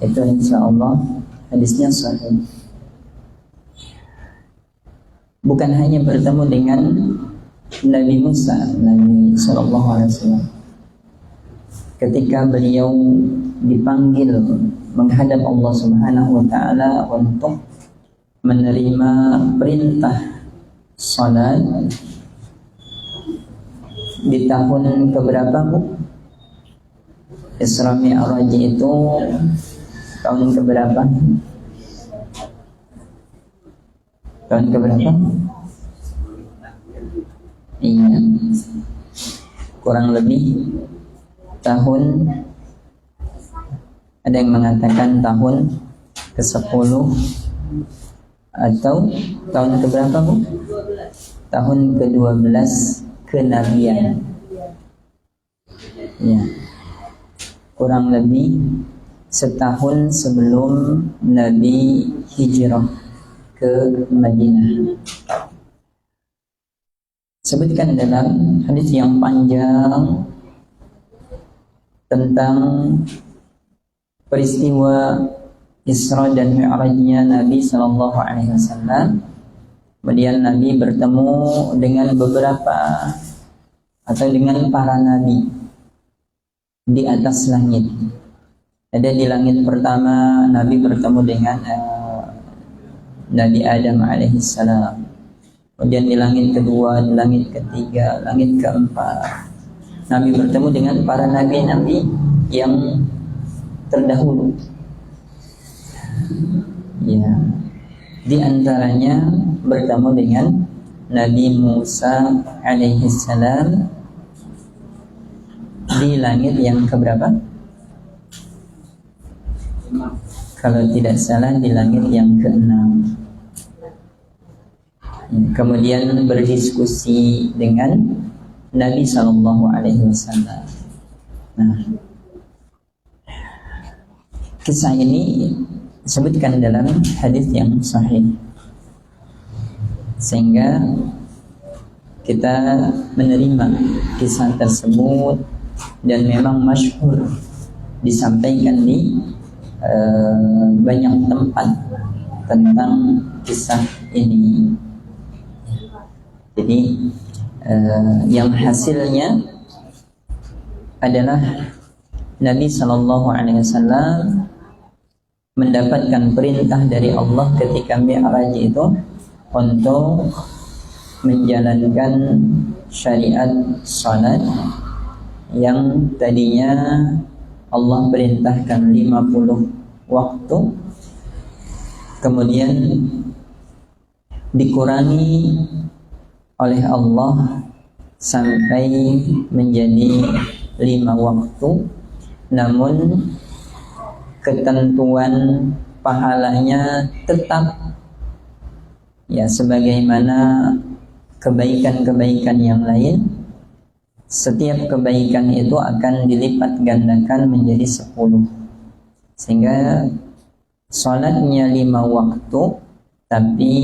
itu, insya Allah hadisnya sahih. Bukan hanya bertemu dengan Nabi Musa, Nabi Sallallahu Alaihi Wasallam, ketika beliau dipanggil menghadap Allah Subhanahu Wa Taala untuk menerima perintah salat di tahun keberapa, Bu? Isra Mi'raj itu tahun keberapa? Tahun keberapa? Iya, kurang lebih tahun, ada yang mengatakan tahun ke-10 atau tahun keberapa, Bu? Tahun ke-12 kenabian. Ya, kurang lebih setahun sebelum Nabi hijrah ke Madinah. Sebutkan dalam hadis yang panjang tentang peristiwa Isra dan Mi'rajnya Nabi Sallallahu Alaihi Wasallam. Kemudian Nabi bertemu dengan beberapa atau dengan para nabi di atas langit. Ada di langit pertama Nabi bertemu dengan Nabi Adam alaihissalam. Kemudian di langit kedua, di langit ketiga, langit keempat, Nabi bertemu dengan para nabi-nabi yang terdahulu. Ya, di antaranya bertemu dengan Nabi Musa alaihissalam di langit yang keberapa? Kalau tidak salah di langit yang ke-6. Kemudian berdiskusi dengan Nabi Sallallahu Alaihi Wasallam. Nah, kisah ini disebutkan dalam hadis yang sahih, sehingga kita menerima kisah tersebut dan memang masyhur disampaikan di banyak tempat tentang kisah ini. Jadi yang hasilnya adalah Nabi Sallallahu Alaihi Wasallam mendapatkan perintah dari Allah ketika Mi'raj itu untuk menjalankan syariat salat yang tadinya Allah perintahkan 50 waktu, kemudian dikurangi oleh Allah sampai menjadi 5 waktu, namun ketentuan pahalanya tetap ya sebagaimana kebaikan-kebaikan yang lain. Setiap kebaikan itu akan dilipat gandakan menjadi 10, sehingga sholatnya 5 waktu tapi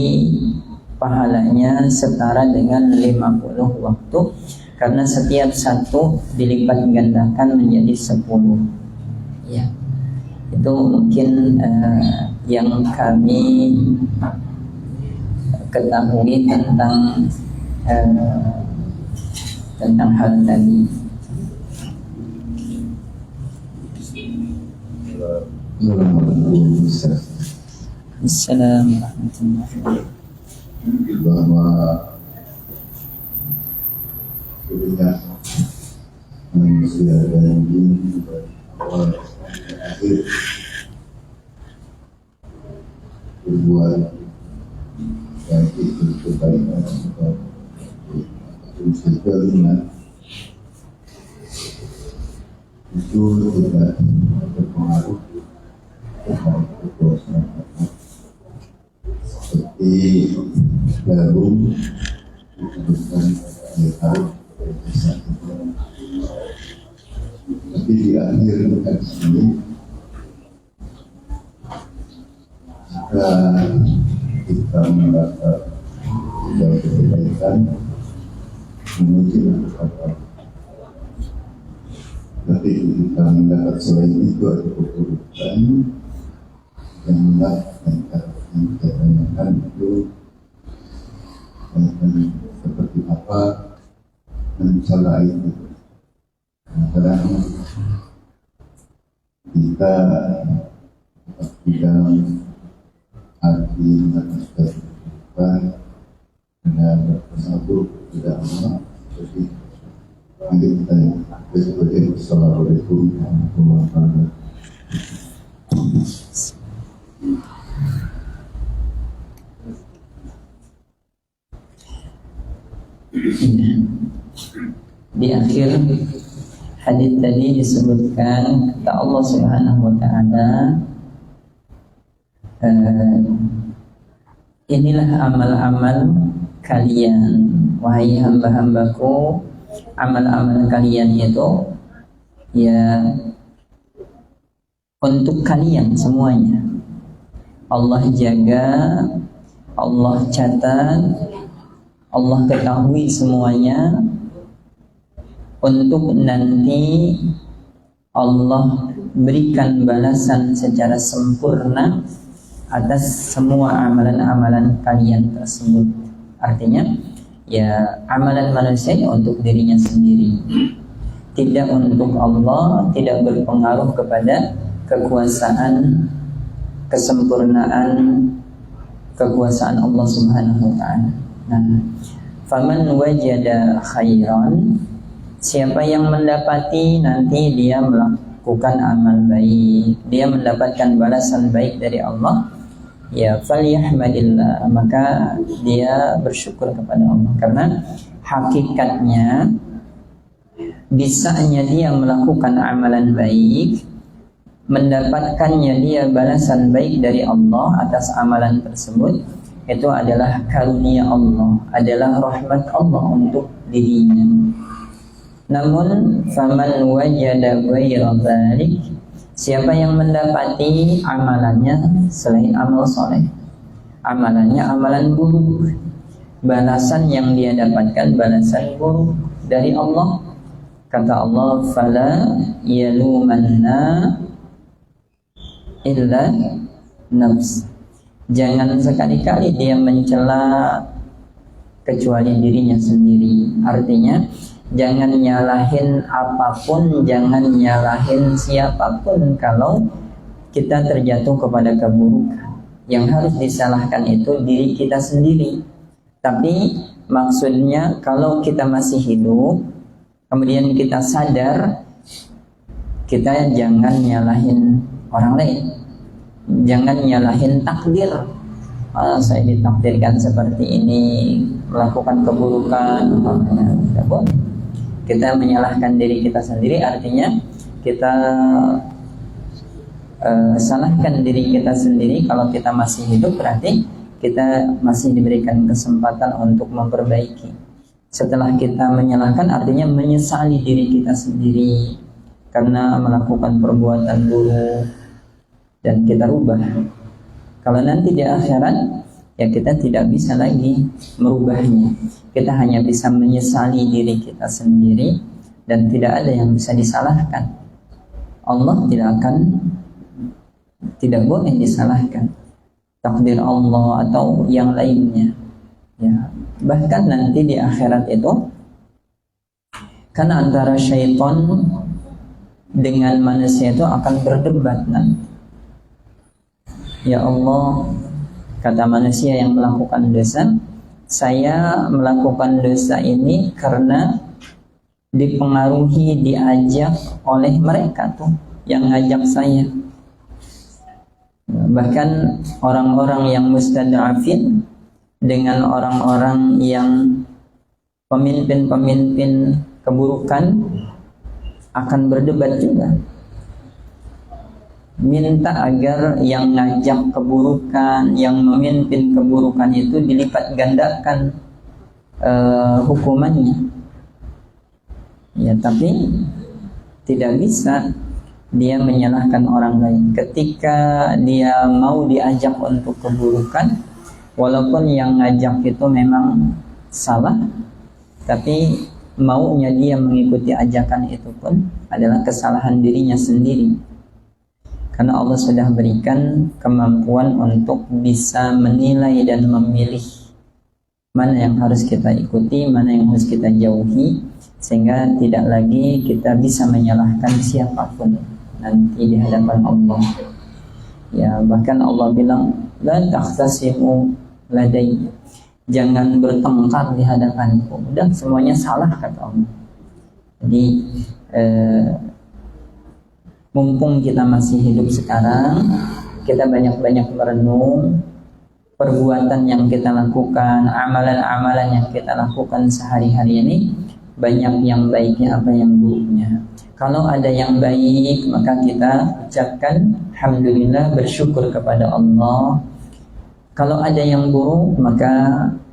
pahalanya setara dengan 50 waktu, karena setiap satu dilipat gandakan menjadi 10. Ya, itu mungkin yang kami ketahui tentang hal tadi. Assalamualaikum warahmatullahi wabarakatuh. Bahwa sebenarnya manusia dan jin awal akhir berbuat yang itu kebaikan atau kebaikan itu tidak berpengaruh terhadap kekuasaan seperti jarum disebutkan tahu tapi di akhir hadis ini jika kita mendapat kebaikan mungkin apa, tapi kita mendapat selain itu ada keburukan yang kita tanyakan itu seperti apa mencela itu. Kadang kita di dalam hati atas kehidupan ada bersatu tidak lama seperti nanti kita seperti Assalamualaikum warahmatullahi wabarakatuh. Di akhir hadis tadi disebutkan kata Allah Subhanahu wa taala, inilah amal-amal kalian wahai hamba-hambaku, amal-amal kalian itu ya untuk kalian semuanya. Allah jaga, Allah catat, Allah ketahui semuanya, untuk nanti Allah berikan balasan secara sempurna atas semua amalan-amalan kalian tersebut. Artinya ya amalan manusia untuk dirinya sendiri, tidak untuk Allah, tidak berpengaruh kepada kekuasaan, kesempurnaan kekuasaan Allah Subhanahu wa taala. Nah, faman wajada khairan, siapa yang mendapati nanti dia melakukan amal baik, dia mendapatkan balasan baik dari Allah, ya falyahmadillah, maka dia bersyukur kepada Allah. Karena hakikatnya bisanya dia melakukan amalan baik, mendapatkannya dia balasan baik dari Allah atas amalan tersebut, itu adalah karunia Allah, adalah rahmat Allah untuk dirinya. Namun faman wajada ghayra dzalik, siapa yang mendapati amalannya selain amal soleh, amalannya amalan buruk, balasan yang dia dapatkan balasan buruk dari Allah, kata Allah, fala yalumanna illa nafs, jangan sekali-kali dia mencela kecuali dirinya sendiri. Artinya jangan nyalahin apapun, jangan nyalahin siapapun kalau kita terjatuh kepada keburukan. Yang harus disalahkan itu diri kita sendiri. Tapi maksudnya kalau kita masih hidup, kemudian kita sadar, kita jangan nyalahin orang lain, jangan nyalahin takdir. Saya ditakdirkan seperti ini, melakukan keburukan, tidak boleh. Kita menyalahkan diri kita sendiri, artinya kita salahkan diri kita sendiri. Kalau kita masih hidup, berarti kita masih diberikan kesempatan untuk memperbaiki. Setelah kita menyalahkan, artinya menyesali diri kita sendiri karena melakukan perbuatan buruk, dan kita rubah. Kalau nanti di akhirat, ya kita tidak bisa lagi merubahnya. Kita hanya bisa menyesali diri kita sendiri, dan tidak ada yang bisa disalahkan. Allah tidak boleh disalahkan, takdir Allah atau yang lainnya. Ya, bahkan nanti di akhirat itu, karena antara syaitan dengan manusia itu akan berdebat nanti. Ya Allah, kata manusia yang melakukan dosa, saya melakukan dosa ini karena dipengaruhi, diajak oleh mereka tuh yang ngajak saya. Bahkan orang-orang yang mustad'afin dengan orang-orang yang pemimpin-pemimpin keburukan akan berdebat juga, minta agar yang ngajak keburukan, yang memimpin keburukan itu dilipat gandakan hukumannya. Ya, tapi tidak bisa dia menyalahkan orang lain ketika dia mau diajak untuk keburukan, walaupun yang ngajak itu memang salah, tapi maunya dia mengikuti ajakan itu pun adalah kesalahan dirinya sendiri. Karena Allah sudah berikan kemampuan untuk bisa menilai dan memilih mana yang harus kita ikuti, mana yang harus kita jauhi, sehingga tidak lagi kita bisa menyalahkan siapapun nanti di hadapan Allah. Ya, bahkan Allah bilang, la takhtasimu ladayya, jangan bertengkar di hadapanku. Udah semuanya salah, kata Allah. Jadi mumpung kita masih hidup sekarang, kita banyak-banyak merenung perbuatan yang kita lakukan, amalan-amalan yang kita lakukan sehari-hari ini, banyak yang baiknya apa yang buruknya. Kalau ada yang baik, maka kita ucapkan alhamdulillah, bersyukur kepada Allah. Kalau ada yang buruk, maka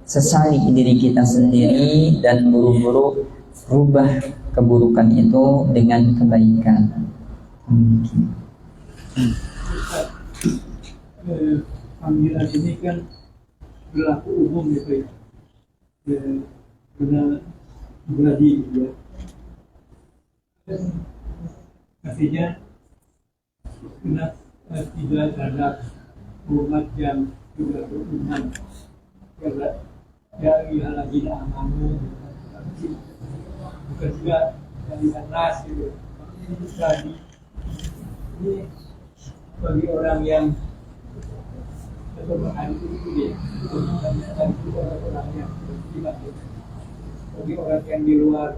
sesali diri kita sendiri dan buru-buru rubah keburukan itu dengan kebaikan. Panggilan ini kan berlaku umum gitu ya, benar berarti ya. Artinya tidak terhadap umat yang juga beriman, karena ya lagi amanu, bukan juga dari nas gitu. Ini bagi orang yang berbahan itu ya, dan juga orang yang beriman, bagi orang yang di luar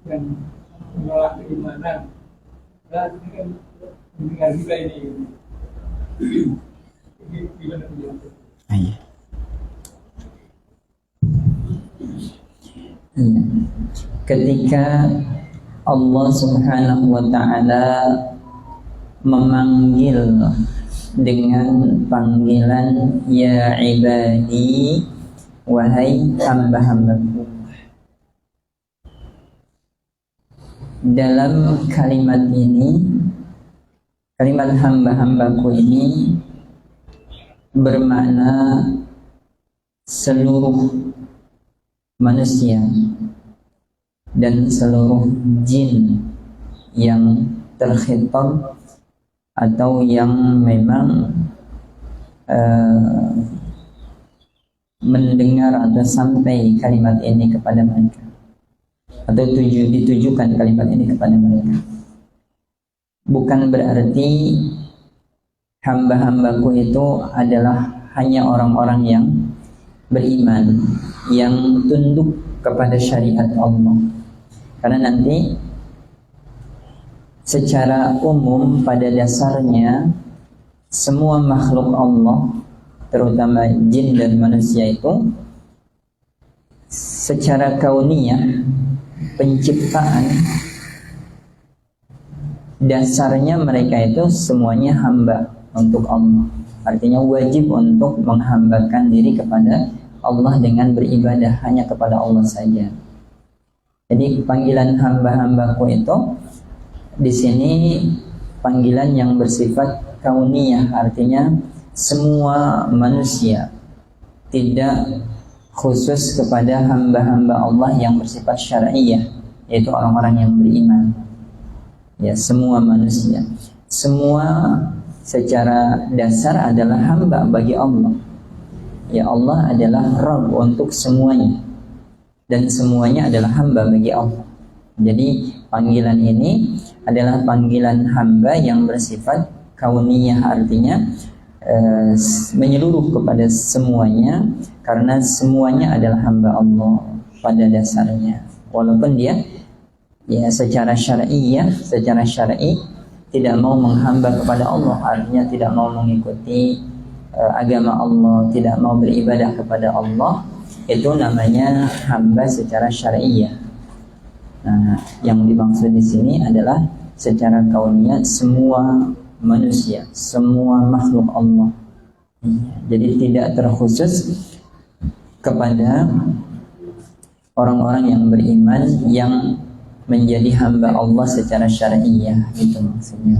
dan menolak keimanan, dan ini kan mendengar juga ini gimana penjelasan? Iya. Ketika Allah Subhanahu wa ta'ala memanggil dengan panggilan ya ibadi, wahai hamba-hambaku, dalam kalimat ini, kalimat hamba-hambaku ini bermakna seluruh manusia dan seluruh jin yang terkhitab atau yang memang mendengar atau sampai kalimat ini kepada mereka, atau ditujukan kalimat ini kepada mereka. Bukan berarti hamba-hambaku itu adalah hanya orang-orang yang beriman, yang tunduk kepada syariat Allah. Karena nanti secara umum pada dasarnya semua makhluk Allah, terutama jin dan manusia itu secara kauniyah penciptaan, dasarnya mereka itu semuanya hamba untuk Allah. Artinya wajib untuk menghambakan diri kepada Allah dengan beribadah hanya kepada Allah saja. Jadi panggilan hamba-hambaku itu di sini panggilan yang bersifat kauniyah, artinya semua manusia, tidak khusus kepada hamba-hamba Allah yang bersifat syar'iyah, yaitu orang-orang yang beriman. Ya, semua manusia, semua secara dasar adalah hamba bagi Allah. Ya, Allah adalah Rabb untuk semuanya, dan semuanya adalah hamba bagi Allah. Jadi panggilan ini adalah panggilan hamba yang bersifat kauniyah, artinya menyeluruh kepada semuanya, karena semuanya adalah hamba Allah pada dasarnya. Walaupun dia ya secara syar'iyah, secara syar'i tidak mau menghamba kepada Allah, artinya tidak mau mengikuti agama Allah, tidak mau beribadah kepada Allah, itu namanya hamba secara syar'iyah. Nah, yang dimaksud di sini adalah secara kauniyah semua manusia, semua makhluk Allah. Jadi tidak terkhusus kepada orang-orang yang beriman yang menjadi hamba Allah secara syar'iyah, itu maksudnya.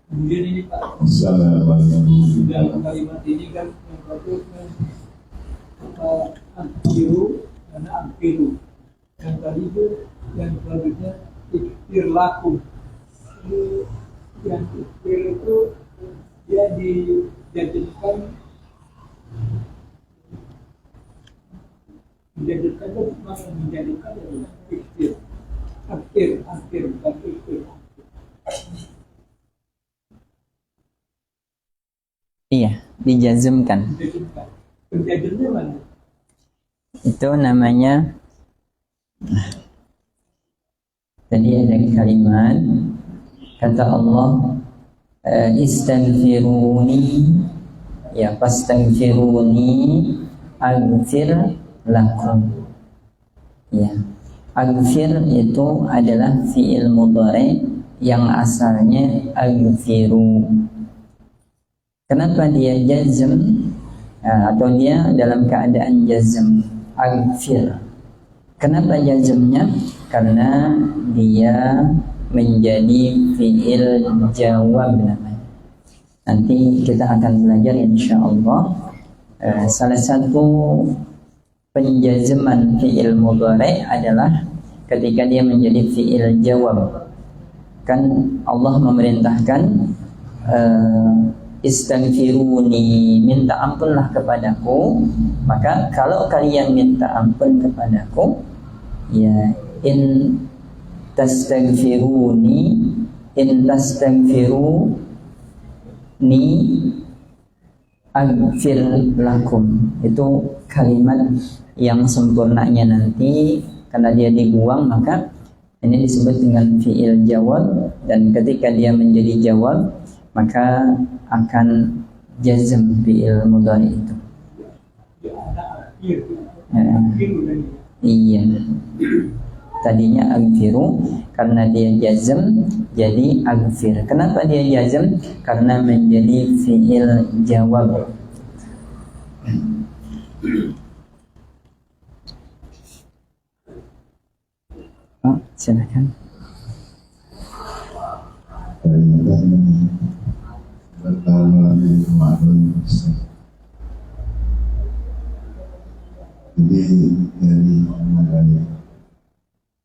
Kemudian ini Pak, Assalamualaikum. dalam kalimat ini kan yang satu kan ampiru, karena ampiru. Yang tadi itu yang selanjutnya iktir laku. Yang iktir itu dia dijadikan itu mana menjadikan iktir. Akhir bukan iktir. Iya, dijazmkan. Penjajahnya mana? Itu namanya, tadi ada kalimat kata Allah, istaghfiruni, ya fastaghfiruni aghfir lakum. Ya, aghfir itu adalah fi'il mudhari yang asalnya aghfiru. Kenapa dia jazm atau dia dalam keadaan jazm aghfir? Kenapa jazmnya? Karena dia menjadi fi'il jawab namanya. Nanti kita akan belajar insyaallah salah satu penjazman fi'il mudhari adalah ketika dia menjadi fi'il jawab. Kan Allah memerintahkan istaghfiruni, minta ampunlah kepadaku. Maka kalau kalian minta ampun kepadaku, ya in tastaghfiruni aghfir lakum. Itu kalimat yang sempurnanya nanti, karena dia dibuang maka ini disebut dengan fi'il jawab, dan ketika dia menjadi jawab maka akan jazm fi'il mudhari itu. Iya. Tadinya aghfiru, karena dia jazm jadi aghfir. Kenapa dia jazm? Karena menjadi fi'il jawab. Oh, silakan. Pertama dari kemarin, jadi dari kemarin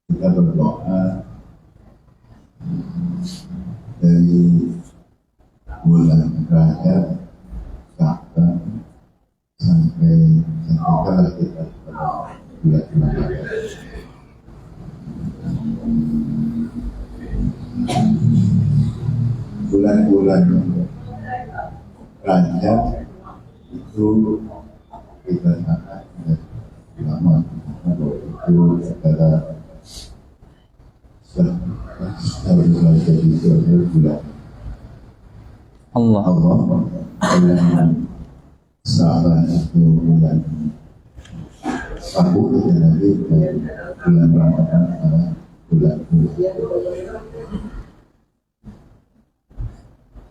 kita berdoa dari bulan Rajab Sya'ban sampai kalah kita pada bulan Rajab. Bulan-bulan Rajab itu kita sangat lama itu secara harus jadi itu adalah bulan Allah. bulan Sa'ban itu bulan Rabu itu nanti bulan Ramadan bulan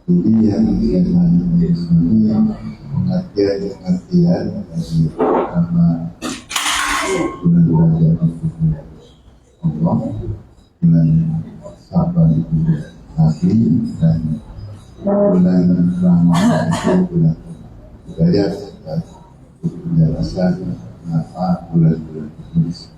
jadi yang ini pengertian dari nama bulan Rajab itu Allah, bulan Sa'ban itu Nabi, dan bulan Ramadan itu bulan budaya. Itu penjelasan kenapa bulan-bulan itu.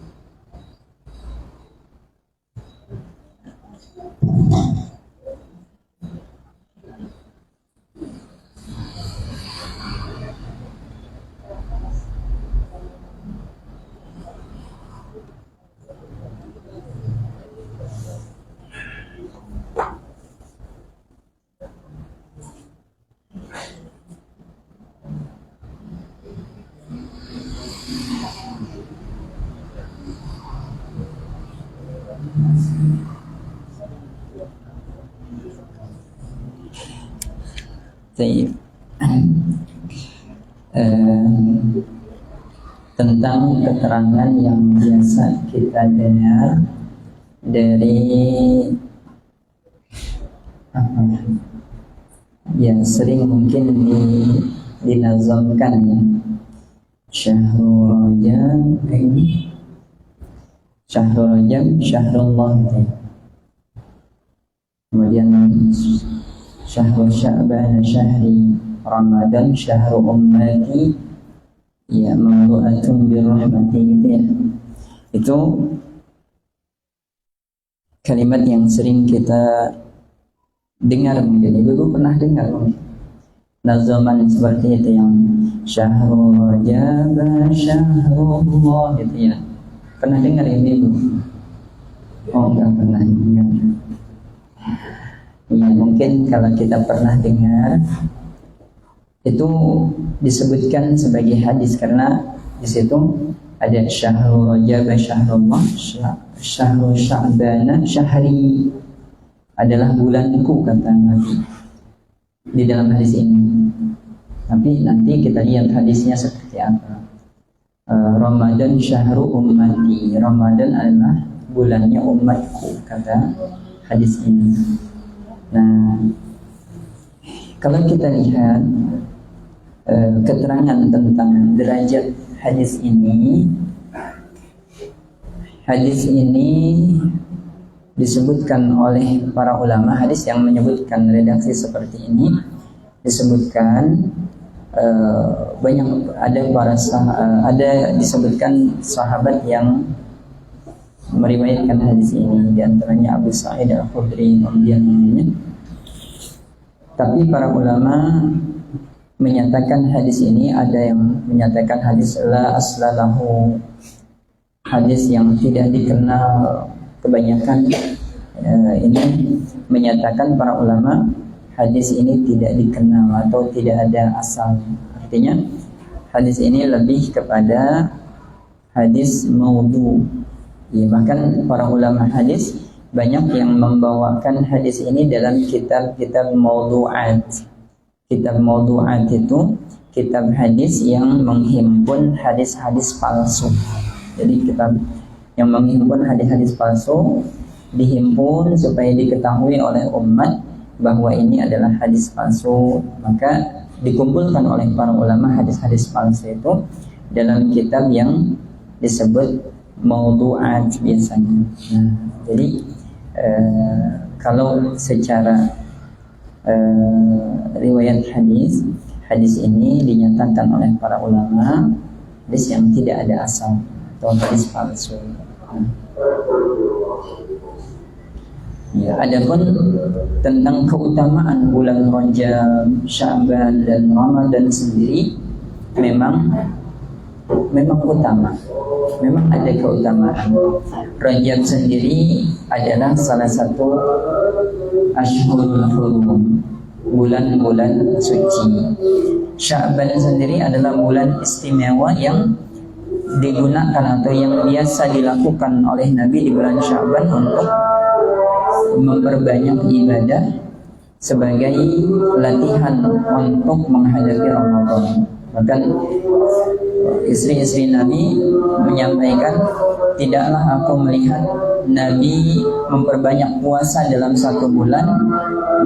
Baik. Tentang keterangan yang biasa kita dengar dari yang sering mungkin dinazamkan ya, Syahrul Rajab ini Syahrul Rajab Syahrullah, kemudian Syahrul Sya'ban Syahri Ramadan Syahrul Ummati ya mamlu'atun birrahmati gitu ya. Itu kalimat yang sering kita dengar, mungkin ibu pernah dengar mungkin nazaman seperti itu yang Syahrul Rajab Syahrullah gitu ya. Pernah dengar ini ibu? Oh enggak pernah dengar. Ya, mungkin kalau kita pernah dengar itu disebutkan sebagai hadis karena di situ ada Syahrul Rajab Syahrullah, Syahrul Sya'ban Syahri adalah bulanku kata Nabi di dalam hadis ini. Tapi nanti kita lihat hadisnya seperti apa. Ramadan Syahrul Ummati, Ramadan adalah bulannya umatku kata hadis ini. Nah, kalau kita lihat keterangan tentang derajat hadis ini disebutkan oleh para ulama. Hadis yang menyebutkan redaksi seperti ini disebutkan banyak, ada disebutkan sahabat yang meriwayatkan hadis ini, di antaranya Abu Sa'id Al-Khudri radhiyallahu. Tapi para ulama menyatakan hadis ini, ada yang menyatakan hadis la aslalahu, hadis yang tidak dikenal. Kebanyakan ini menyatakan para ulama hadis ini tidak dikenal atau tidak ada asal. Artinya hadis ini lebih kepada hadis maudhu. Ya, bahkan para ulama hadis banyak yang membawakan hadis ini dalam kitab-kitab maudhu'at. Kitab maudhu'at itu kitab hadis yang menghimpun hadis-hadis palsu. Jadi kitab yang menghimpun hadis-hadis palsu dihimpun supaya diketahui oleh umat bahwa ini adalah hadis palsu. Maka dikumpulkan oleh para ulama hadis-hadis palsu itu dalam kitab yang disebut maudhu'at biasanya. Nah, jadi kalau secara riwayat hadis ini dinyatakan oleh para ulama hadis yang tidak ada asal atau hadis palsu. Ya, adapun tentang keutamaan bulan Rajab, Sya'ban dan Ramadan sendiri memang utama. Memang ada keutamaan. Rajab sendiri adalah salah satu Ashhurul Hurum, bulan-bulan suci. Sya'ban sendiri adalah bulan istimewa yang digunakan atau yang biasa dilakukan oleh Nabi di bulan Sya'ban untuk memperbanyak ibadah sebagai latihan untuk menghadapi Ramadan. Bahkan istri-istri Nabi menyampaikan, tidaklah aku melihat Nabi memperbanyak puasa dalam satu bulan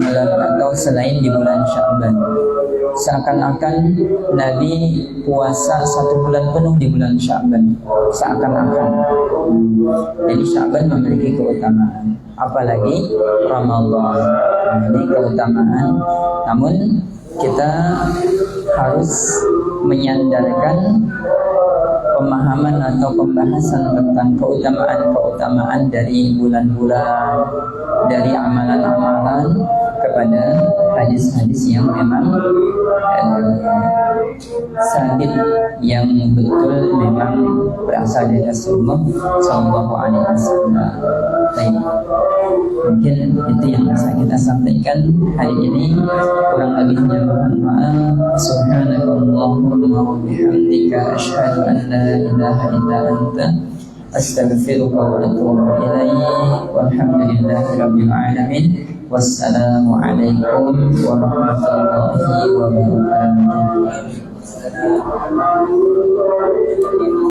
atau selain di bulan Sya'ban. Seakan-akan Nabi puasa satu bulan penuh di bulan Sya'ban, seakan-akan. Jadi Sya'ban memiliki keutamaan, apalagi Ramadan memiliki keutamaan. Namun kita harus menyandarkan pemahaman atau pembahasan tentang keutamaan-keutamaan dari bulan-bulan, dari amalan-amalan kepada hadis-hadis yang memang sabit, yang betul memang berasal dari Rasulullah Sallallahu Alaihi Wasallam. Mungkin itu yang bisa kita sampaikan hari ini. Kurang lebihnya mohon maaf. Subhanakallahumma wa bihamdika asyhadu an la ilaha illa anta astaghfiruka wa atubu ilaik. Walhamdulillahi rabbil alamin. Wassalamualaikum warahmatullahi wabarakatuh.